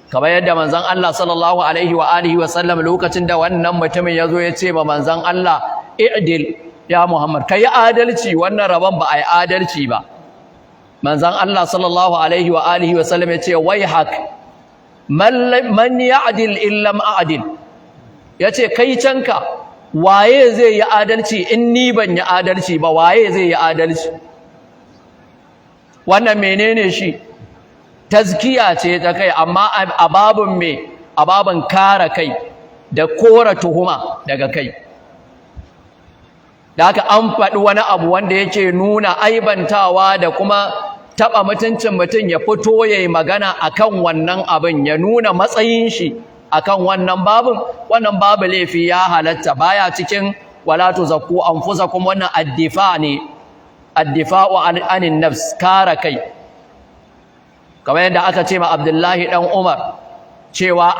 kamar yadda manzon Allah sallallahu alaihi wa alihi wa sallam lokacin da wannan mutumin ya zo ya ce ma manzon Allah i'dil ya Muhammad kai adalci wannan rabon ba ai adalci ba manzon Allah sallallahu alaihi wa alihi wa sallam ya ce waihak man ya'dil illam a'dil yace kai canka waye zai yi adalci in ni ban yi adalci ba waye zai yi adalci wannan menene shi tazkiya ce ta kai amma a babun me a babun kare kai da kora tuhuma daga kai da haka an faɗi wani abu wanda yake nuna aibantawa da kuma taɓa mutuncin mutum ya fito ya yi magana akan wannan abin ya nuna matsayin shi akan wannan babu laifi ya halatta baya cikin wala tuzakku anfusakum wannan addifa ne addifa'u anin nafs kare kai kamar yadda aka ce ma Abdullahi dan Umar cewa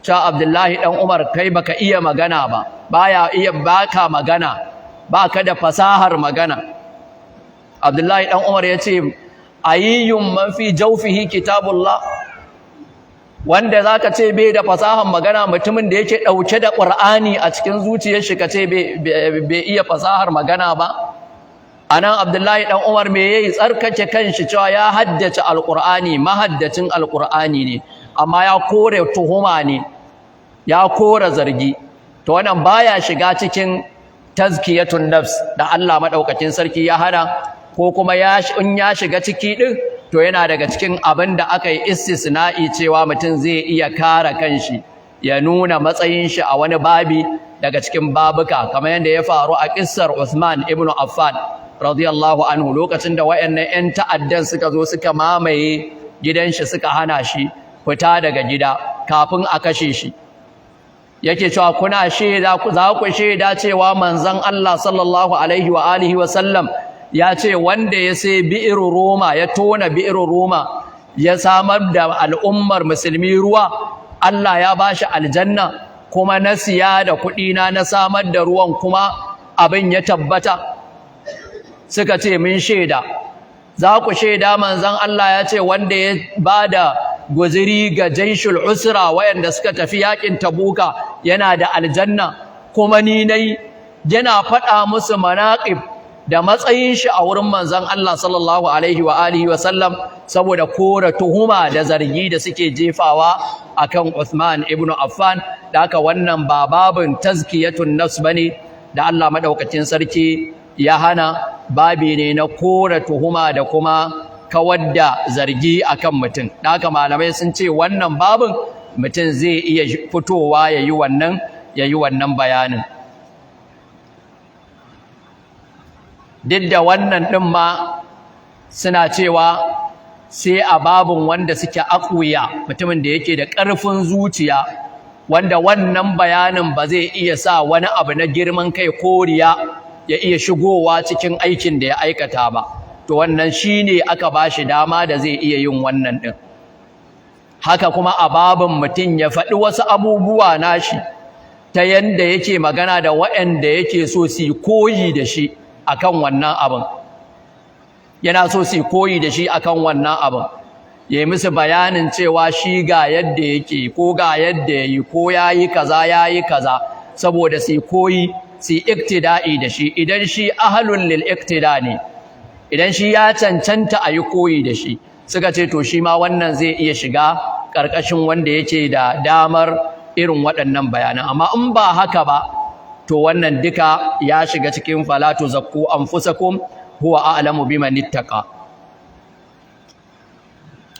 Abdullahi dan Umar kai baka iya magana ba baka magana baka da fasahar magana Abdullahi dan Umar yace ayyun man fi jawfihi kitabullah wanda zaka ce bai da fasahar magana mutumin da yake dauke da Qur'ani a cikin zuciyar shi kace bai iya fasahar magana ba anan Abdullahi dan Umar me yayi tsarkake kanshi cewa ya haddace alqur'ani mahaddacin alqur'ani ne amma ya kore tuhuma ne ya kore zargi to wannan baya shiga cikin tazkiyatun nafs da Allah madaukakin sarki ya hada ko kuma in ya shiga ciki din to yana daga cikin abin da aka yi istisna'i cewa mutum zai iya kare kanshi ya nuna matsayin shi a wani babi daga cikin babuka kamar yadda ya faru a kissar Uthman ibn Affan radiyallahu anhu lokacin da wayannan ƴan ta'addan suka zo suka mamaye gidan shi suka hana shi fita daga gida kafin a kashe shi yake cewa kuna shaida za ku shaida cewa manzon Allah sallallahu alaihi wa alihi wa sallam ya ce wanda ya sai bi'ru Roma ya tona bi'ru Roma ya samar da al'ummar musulmi ruwa Allah ya bashi aljanna kuma na siya da kuɗi na samar da ruwan kuma abin ya tabbata suka ce mun shaida za ku shaida manzon Allah ya ce wanda ya bada guziri ga jaishul usra wayanda suka tafi yakin tabuka yana da aljanna kuma ni nayi yana faɗa musu manaqib da matsayin shi a wurin manzon Allah sallallahu alaihi wa alihi wa sallam saboda kora tuhuma da zargi da suke jefawa akan Uthman ibn Affan. Da haka wannan ba babin tazkiyatun nafs bane da Allah madaukakin sarki ya hana, babi ne na kora tuhuma da kuma kawar da zargi akan mutum. Da haka malamai sun ce wannan babin mutum zai iya fitowa yayi wannan bayanin. Duk da wannan ɗin ma suna cewa sai a babin wanda suke aqwiya, mutumin da yake da ƙarfin zuciya, wanda wannan bayanin ba zai iya sa wani abu na girman kai ko riya ya iya shigowa cikin aikin da ya aikata ba, to wannan shine aka bashi dama da zai iya yin wannan ɗin. Haka kuma a babin mutum ya faɗi wasu abubuwa nashi ta yanda yake magana da waɗanda yake so su koyi da shi akan wannan abin, yana so su koyi da shi akan wannan abin, yayi musu bayanin cewa shi ga yadda yake ko ga yadda yayi ko yayi kaza saboda su koyi su iktida'i da shi. Idan shi ahlul lil iktida ne, idan shi ya cancanta a yi koyi da shi, suka ce to shi ma wannan zai iya shiga ƙarƙashin wanda yake da damar irin waɗannan bayanan. Amma in ba haka ba, to wannan duka ya shiga cikin fala tuzakku anfusakum huwa a'lamu biman ittaqa.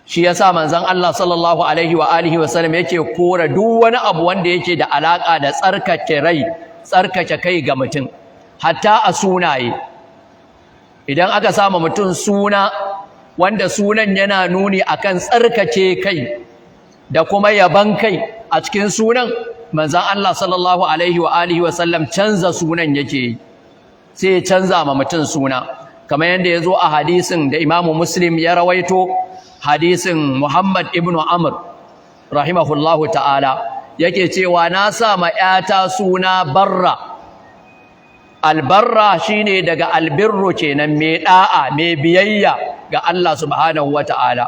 Shi yasa manzon Allah sallallahu alaihi wa alihi wa sallam yake kora duk wani abu wanda yake da alaka da tsarkake kai ga mutum, hatta a sunaye. Idan aka sama mutum suna wanda sunan yana nuni akan tsarkake kai da kuma yaban kai a cikin sunan, manzon Allah sallallahu alaihi wa alihi wa sallam canza sunan yake, sai ya canza ma mutum suna, kamar yadda yazo a hadisin da Imam Muslim ya rawaito, hadisin Muhammad ibn Amr rahimahullahu ta'ala, yake cewa na sa ma ƴata suna Barra. Albarra shine daga albirru kenan, mai da'a, mai biyayya ga Allah subhanahu wa ta'ala,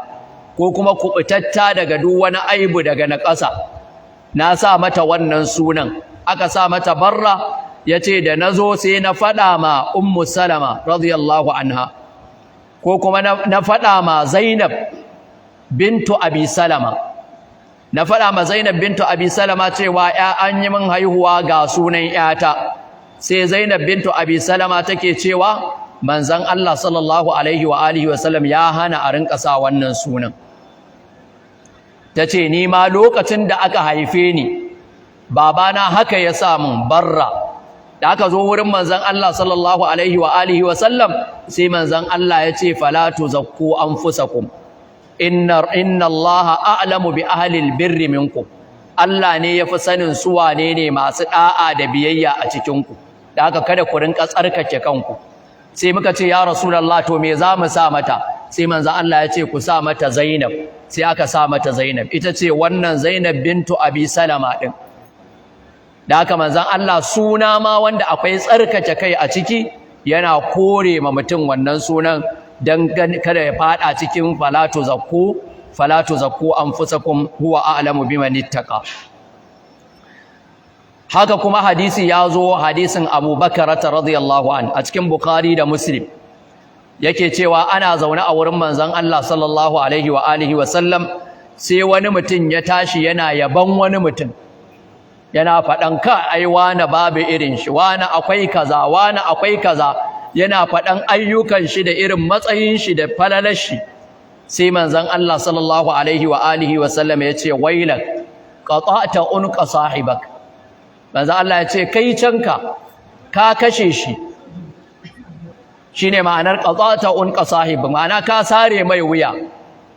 ko kuma kubutatta daga duk wani aibu daga naƙasa. Na sa mata wannan sunan, aka sa mata Barra. Yace da nazo sai na faɗa ma Ummu Salama radiyallahu anha, ko kuma na faɗa ma Zainab bintu Abi Salama, na faɗa ma Zainab bintu Abi Salama cewa an yi min haihuwa ga sunan ƴata. Sai Zainab bintu Abi Salama take cewa manzon Allah sallallahu alaihi wa alihi wa sallam ya hana a rinka sa wannan sunan. Tace ni ma lokacin da aka haife ni babana haka ya sa min Barra. Da aka zo wurin manzon Allah sallallahu alaihi wa alihi wa sallam, sai manzon Allah ya ce fala tuzakku anfusakum inna Allaha a'lamu bi ahli albirri minkum. Allah ne yafi sanin su wane ne masu da'a da biyayya a cikin ku, da haka kada ku rinka tsarkake kanku. Sai muka ce ya Rasulullah, to me za mu sa mata? Sai manzon Allah ya ce ku sa mata Zainab. Sai aka sa mata Zainab, ita ce wannan Zainab bintu Abi Salama din. Da haka manzon Allah suna ma wanda akwai tsarkake kai a ciki yana kore ma mutum wannan sunan dan kada ya fada cikin fala tuzakku anfusakum huwa a'lamu biman ittaqa. Haka kuma hadisi ya zo, hadisin Abu Bakar radiyallahu an a cikin Bukhari da Muslim, yake cewa ana zaune a wurin manzon Allah sallallahu alaihi wa alihi wa sallam, sai wani mutum ya tashi yana yaban wani mutum, yana faɗan ka ai wani babu irin shi, wani akwai kaza, wani akwai kaza, yana faɗan ayyukan shi da irin matsayin shi da falalar shi. Sai manzon Allah sallallahu alaihi wa alihi wa sallam ya ce wailak qata'ta unqa sahibak. Manzon Allah ya ce kai canka, ka kashe shi. Shine ma'anar qata'ta unqa sahibak, ma'ana ka sare mai wuya,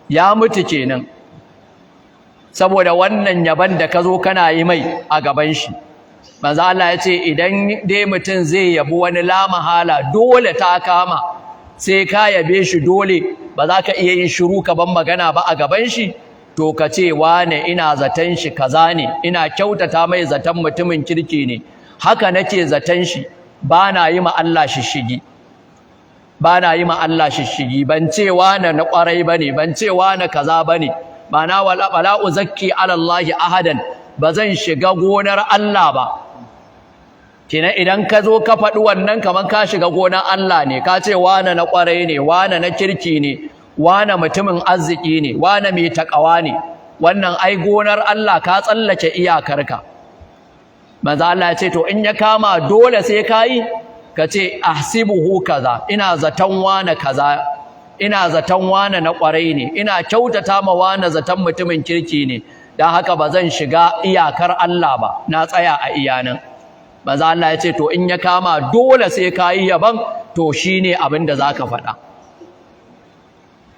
ya mutu kenan, saboda wannan yaban da ka zo kana yi mai a gaban shi. Manzo Allah ya ce idan dai mutum zai yabi wani la mahala dole ta kama sai ka yabe shi dole, ba za ka iya yin shiru ka ban magana ba a gaban shi, to ka ce wane ina zaton shi kaza ne, ina kyautata mai zaton mutumin kirki ne, haka nake zaton shi, ba na yi ma Allah shishigi, ban ce wane na kwarai bane, ban ce wane kaza bane. Ma'ana wala uzakki ala Allah ahadan, bazan shiga gonar Allah ba, kenan idan ka zo ka faɗi wannan kamar ka shiga gonar Allah ne, ka ce wane na ƙwarai ne, wane na kirki ne, wane mutumin arziki ne, wane mai taƙawa ne, wannan ai gonar Allah ka tsallake iyakarka. Manzo Allah ya ce to in ya kama dole sai ka yi, ka ce ahsibuhu kaza, ina zaton wane kaza, ina zaton wane na ƙwarai ne, ina kyautata ma wane zaton mutumin kirki ne, don haka ba zan shiga iyakar Allah ba, na tsaya a iyanan. Manzo Allah ya ce to in ya kama dole sai ka yi yaban, to shine abin da zaka faɗa.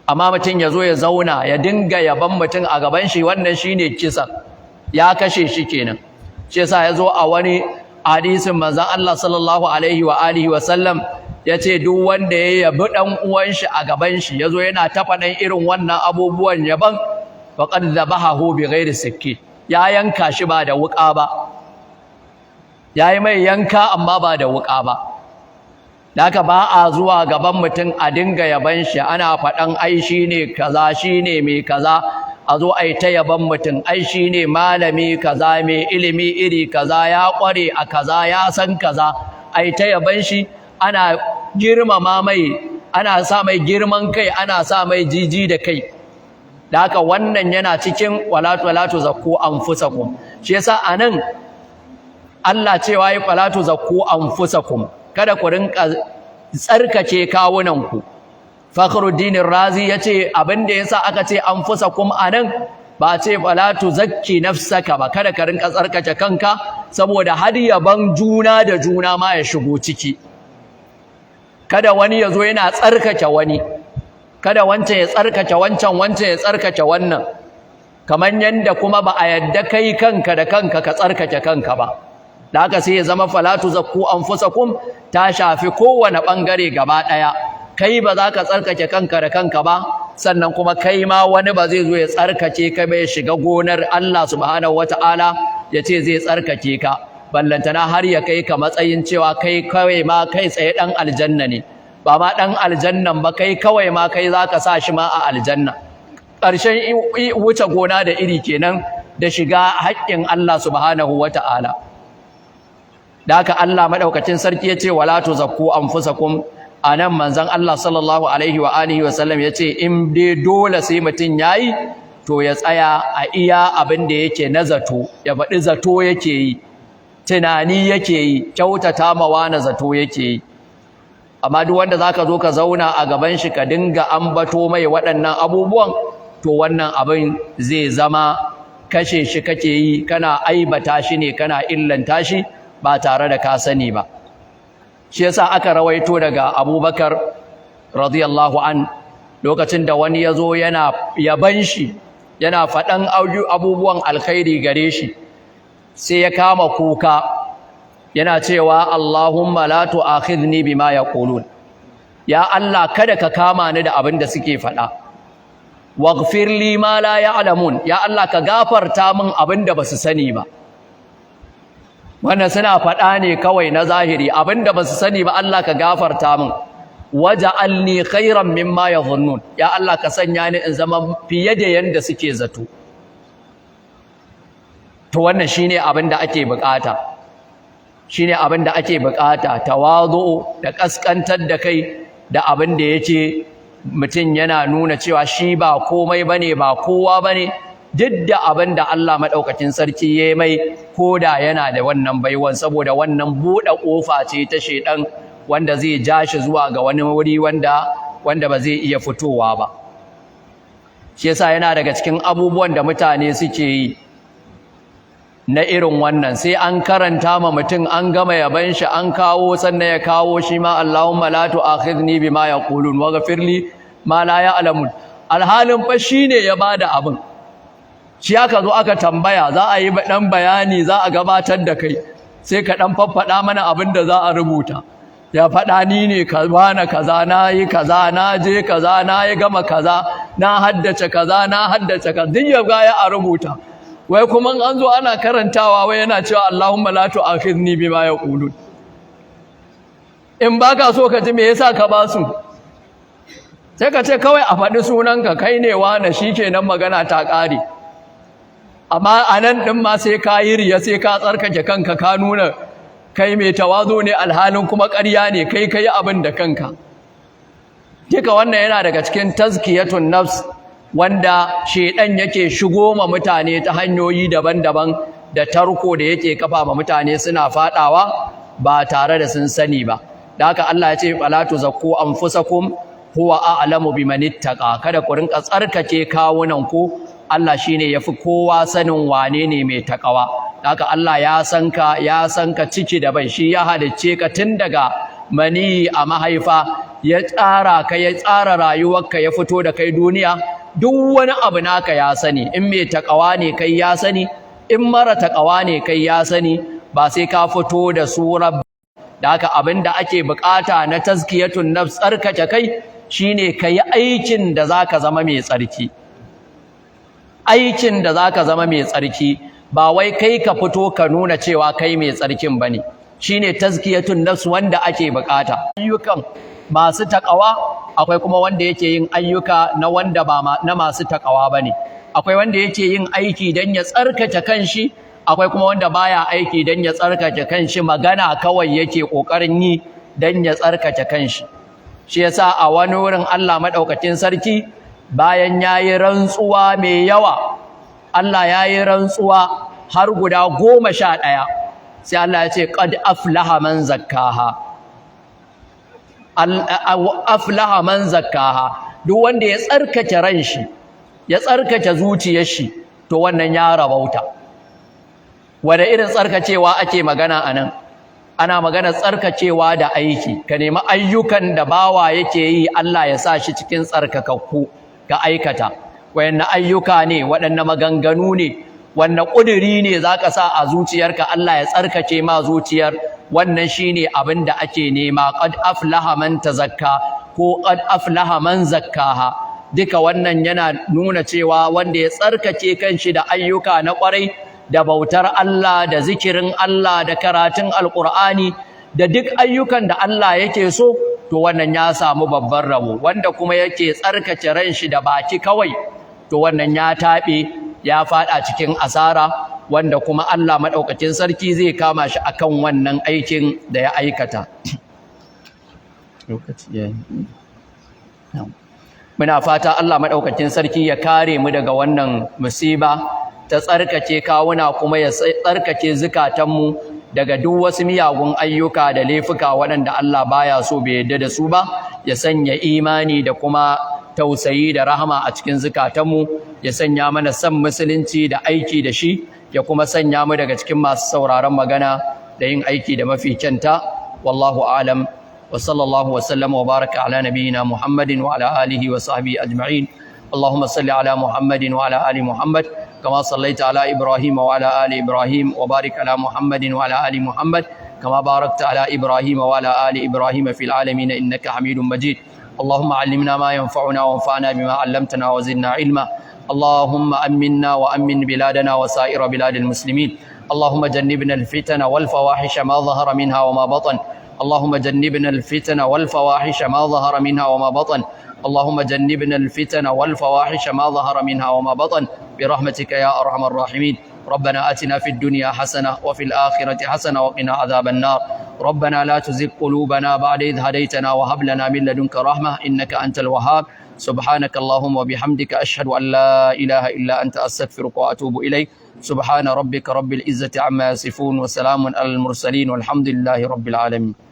Amma mutum ya zo ya zauna ya dinga yaban mutum a gaban shi, wannan shine kisa, ya kashe shi kenan. Shi yasa ya zo a wani hadisin manzon Allah sallallahu alaihi wa alihi wa sallam yace duk wanda ya yabi dan uwan shi a gaban shi yazo yana ta faɗan irin wannan abubuwan yaban, faqad dhabahu bighairi sikki, ya yanka shi ba da wuƙa ba, yayi mai yanka amma ba da wuƙa ba. Haka ba a zuwa gaban mutum a dinga yaban shi, ana faɗan ai shine kaza, shine mai kaza, a zo ai ta yaban mutum, ai shine malami kaza, mai ilimi iri kaza, ya ƙware a kaza, ya san kaza, ai ta yaban shi, ana girmama mai, ana sa mai girman kai, ana sa mai jiji da kai. Da haka wannan yana cikin wala zakku anfusakum. Shi yasa anan Allah cewa yi wala zakku anfusakum, kada ku rinka tsarkake kawunanku. Fakhruddin Razi yace abinda yasa aka ce anfusakum anan ba ce wala tuzakki nafsaka ba, kada ka rinka tsarkake kanka, saboda har yaban juna da juna ma ya shigo ciki. Kada wani yazo yana tsarkake wani, kada wancan ya tsarkake wancan, wancan ya tsarkake wannan, kaman yanda kuma ba a yadda kai kanka da kanka ka tsarkake kanka ba. Da haka sai ya zama falatu zakku anfusakum ta shafi kowane bangare gaba daya. Kai ba za ka tsarkake kanka da kanka ba, sannan kuma kai ma wani ba zai zo ya tsarkake ka ba, ya shiga gonar Allah subhanahu wataala ya ce zai tsarkake ka, ballantana har ya kai ka matsayin cewa kai kawai ma kai tsaye dan aljanna ne, ba ma dan aljannan ba, kai kawai ma kai za ka sa shi ma a aljanna. Ƙarshen wuce gona da iri kenan da shiga haƙƙin Allah subhanahu wataala. Da haka Allah madaukakin sarki yace wala tuzakku anfusakum, anan manzon Allah sallallahu alaihi wa alihi wa sallam yace in dai dole sai mutun yayi, to ya tsaya a iya abin da yake na zato, ya faɗi zato yake yi, tunani yake yi, kyautata mawa na zato yake yi. Amma duk wanda zaka zo ka zauna a gaban shi ka dinga ambato mai waɗannan abubuwan, to wannan abin zai zama kashe shi kake yi, kana aibata shi ne, kana illanta shi ba tare da ka sani ba. Shi yasa aka rawaito daga Abubakar radiyallahu an, lokacin da wani yazo yana yaban shi, yana faɗan abubuwan alkhairi gare shi, sai ya kama kuka yana cewa Allahumma la tu'akhidhni bima yaqulun, ya Allah kada ka kama ni da abin da suke faɗa, waghfir li ma la ya'lamun, ya Allah ka gafarta min abin da basu sani ba. Wannan suna faɗa ne kawai na zahiri, abinda ba su sani ba Allah ka gafarta min, waja'alni khairan mimma yadhunnun, ya Allah ka sanya ni in zama fiye da yanda suke zato. To wannan shine abinda ake bukata, shine abinda ake bukata, tawazu da kaskantar da kai da abinda yake mutum yana nuna cewa shi ba komai bane, ba kowa bane, duk da abin da Allah maɗaukacin sarki ya mai, ko da yana da wannan baiwan, saboda wannan buɗe ƙofa ce ta shaiɗan wanda zai ja shi zuwa ga wani wuri wanda ba zai iya fitowa ba. Shi yasa yana daga cikin abubuwan da mutane suke yi na irin wannan, sai an karanta ma mutum, an gama yaban shi, an kawo, sannan ya kawo shi ma Allahumma la tu'akhidhni bima yaqulun waghfir li ma la ya'lamun, alhalin fa shine ya bada abin. Shi aka zo aka tambaya, za a yi ɗan bayani, za a gabatar da kai, sai ka ɗan faffaɗa mana abin da za a rubuta. Ya faɗa ni ne na kaza, na yi kaza, na je kaza, na yi gama kaza, na haddace kaza, na haddace kaza, duk ya gaya a rubuta. Wai kuma an zo ana karantawa, wai yana cewa Allahumma la tu'akhidhni bima yaqulun. In baka so ka ji me yasa ka ba su, sai ka ce kawai a faɗi sunanka, kai ne wane, shikenan magana ta ƙare. Amma a nan ɗin ma sai ka yi riya, sai ka tsarkake kanka, kai mai tawazu ne alhalin kuma ƙarya ne kai abin da kanka. Duka wannan yana daga cikin tazkiyatun nafs wanda shedan yake shigo ma mutane ta hanyoyi daban-daban da tarko da yake kafa ma mutane suna fadawa ba tare da sun sani ba. Da haka Allah ya ce fala tuzakku anfusakum huwa a'lamu biman ittaqa, kada ku rinka tsarkake kawunan ku, Allah shine yafi kowa sanin wane ne mai takawa. Da haka Allah ya san ka ciki da bai, shi ya halicce ka tun daga mani a mahaifa, ya tsara ka, ya tsara rayuwarka, ya fito da kai duniya, duk wani abu naka ya sani. In mai takawa ne kai ya sani, in mara takawa ne kai ya sani, ba sai ka fito da surar. Da haka abinda ake bukata na tazkiyatun nafs, tsarkake kai, shine kai aikin da zaka zama mai tsarki. Aikin da zaka zama mai tsarki, ba wai kai ka fito ka nuna cewa kai mai tsarkin bane. Shine tazkiyatun nafs wanda ake bukata. Ayyukan masu takawa akwai kuma wanda yake yin ayyuka na wanda ba na masu takawa bane. Akwai wanda yake yin aiki dan ya tsarkake kanshi, akwai kuma wanda baya aiki dan ya tsarkake kanshi, magana kawai yake kokarin yi dan ya tsarkake kanshi. Shi yasa a wani wurin Allah madaukakin sarki bayan yayi rantsuwa mai yawa, Allah yayi rantsuwa har guda 11, sai Allah ya ce qad aflaha man zakkaha. Aflaha man zakkaha, duk wanda ya tsarkake ran shi, ya tsarkake zuciyar shi, to wannan ya rabauta. Wanda irin tsarkacewa ake magana anan? Ana magana tsarkacewa da aiki. Ka nemi ayyukan da bawa yake yi Allah ya sa shi cikin tsarkakakku ka aikata. Wayanne ayyuka ne, waɗanne maganganu ne, wanne ƙuduri ne zaka sa a zuciyarka Allah ya tsarkake ma zuciyar. Wannan shine abin da ake nema. Qad aflaha man tazakka ko qad aflaha man zakkaha. Duka wannan yana nuna cewa wanda ya tsarkake kanshi da ayyuka na ƙwarai, da bautar Allah, da zikirin Allah, da karatun Alƙur'ani, da duk ayyukan da Allah yake so, to wannan ya samu babban rabo. Wanda kuma yake tsarkake ran shi da baki kawai, to wannan ya taɓe, ya faɗa cikin asara, wanda kuma Allah maɗaukakin sarki zai kama shi akan wannan aikin da ya aikata. Muna fata Allah maɗaukakin sarki ya kare mu daga wannan musiba ta tsarkake kawuna, kuma ya tsarkake zukatanmu daga duk wasu miyagun ayyuka da laifuka waɗanda Allah baya so, bai yarda da su ba. Ya sanya imani da kuma tausayi da rahama a cikin zukatanmu, ya sanya mana san musulunci da aiki da shi, ya kuma sanya mu daga cikin masu sauraron magana da yin aiki da mafi kyanta. Wallahu a'lam, wa sallallahu wa sallam wa baraka ala nabiyyina Muhammadin wa ala alihi wa sahbihi ajma'in. Allahumma salli ala Muhammadin wa ala ali Muhammad كما صليت على إبراهيم وعلى آل إبراهيم وبارك على محمد وعلى آل محمد كما باركت على إبراهيم وعلى آل إبراهيم في العالمين إنك حميد مجيد. اللهم علمنا ما ينفعنا وانفعنا بما علمتنا وزدنا علما. اللهم أمنا وأمن بلادنا وسائر بلاد المسلمين. اللهم جنبنا الفتن والفواحش ما ظهر منها وما بطن. اللهم جنبنا الفتن والفواحش ما ظهر منها وما بطن. اللهم جنبنا الفتن والفواحش ما ظهر منها وما بطن برحمتك يا أرحم الراحمين. ربنا آتنا في الدنيا حسنة وفي الآخرة حسنة وقنا عذاب النار. ربنا لا تزغ قلوبنا بعد إذ هديتنا وهب لنا من لدنك رحمة إنك أنت الوهاب. سبحانك اللهم وبحمدك أشهد أن لا إله إلا أنت أستغفرك وأتوب إليك. سبحان ربك رب العزة عما يصفون وسلام على المرسلين والحمد لله رب العالمين.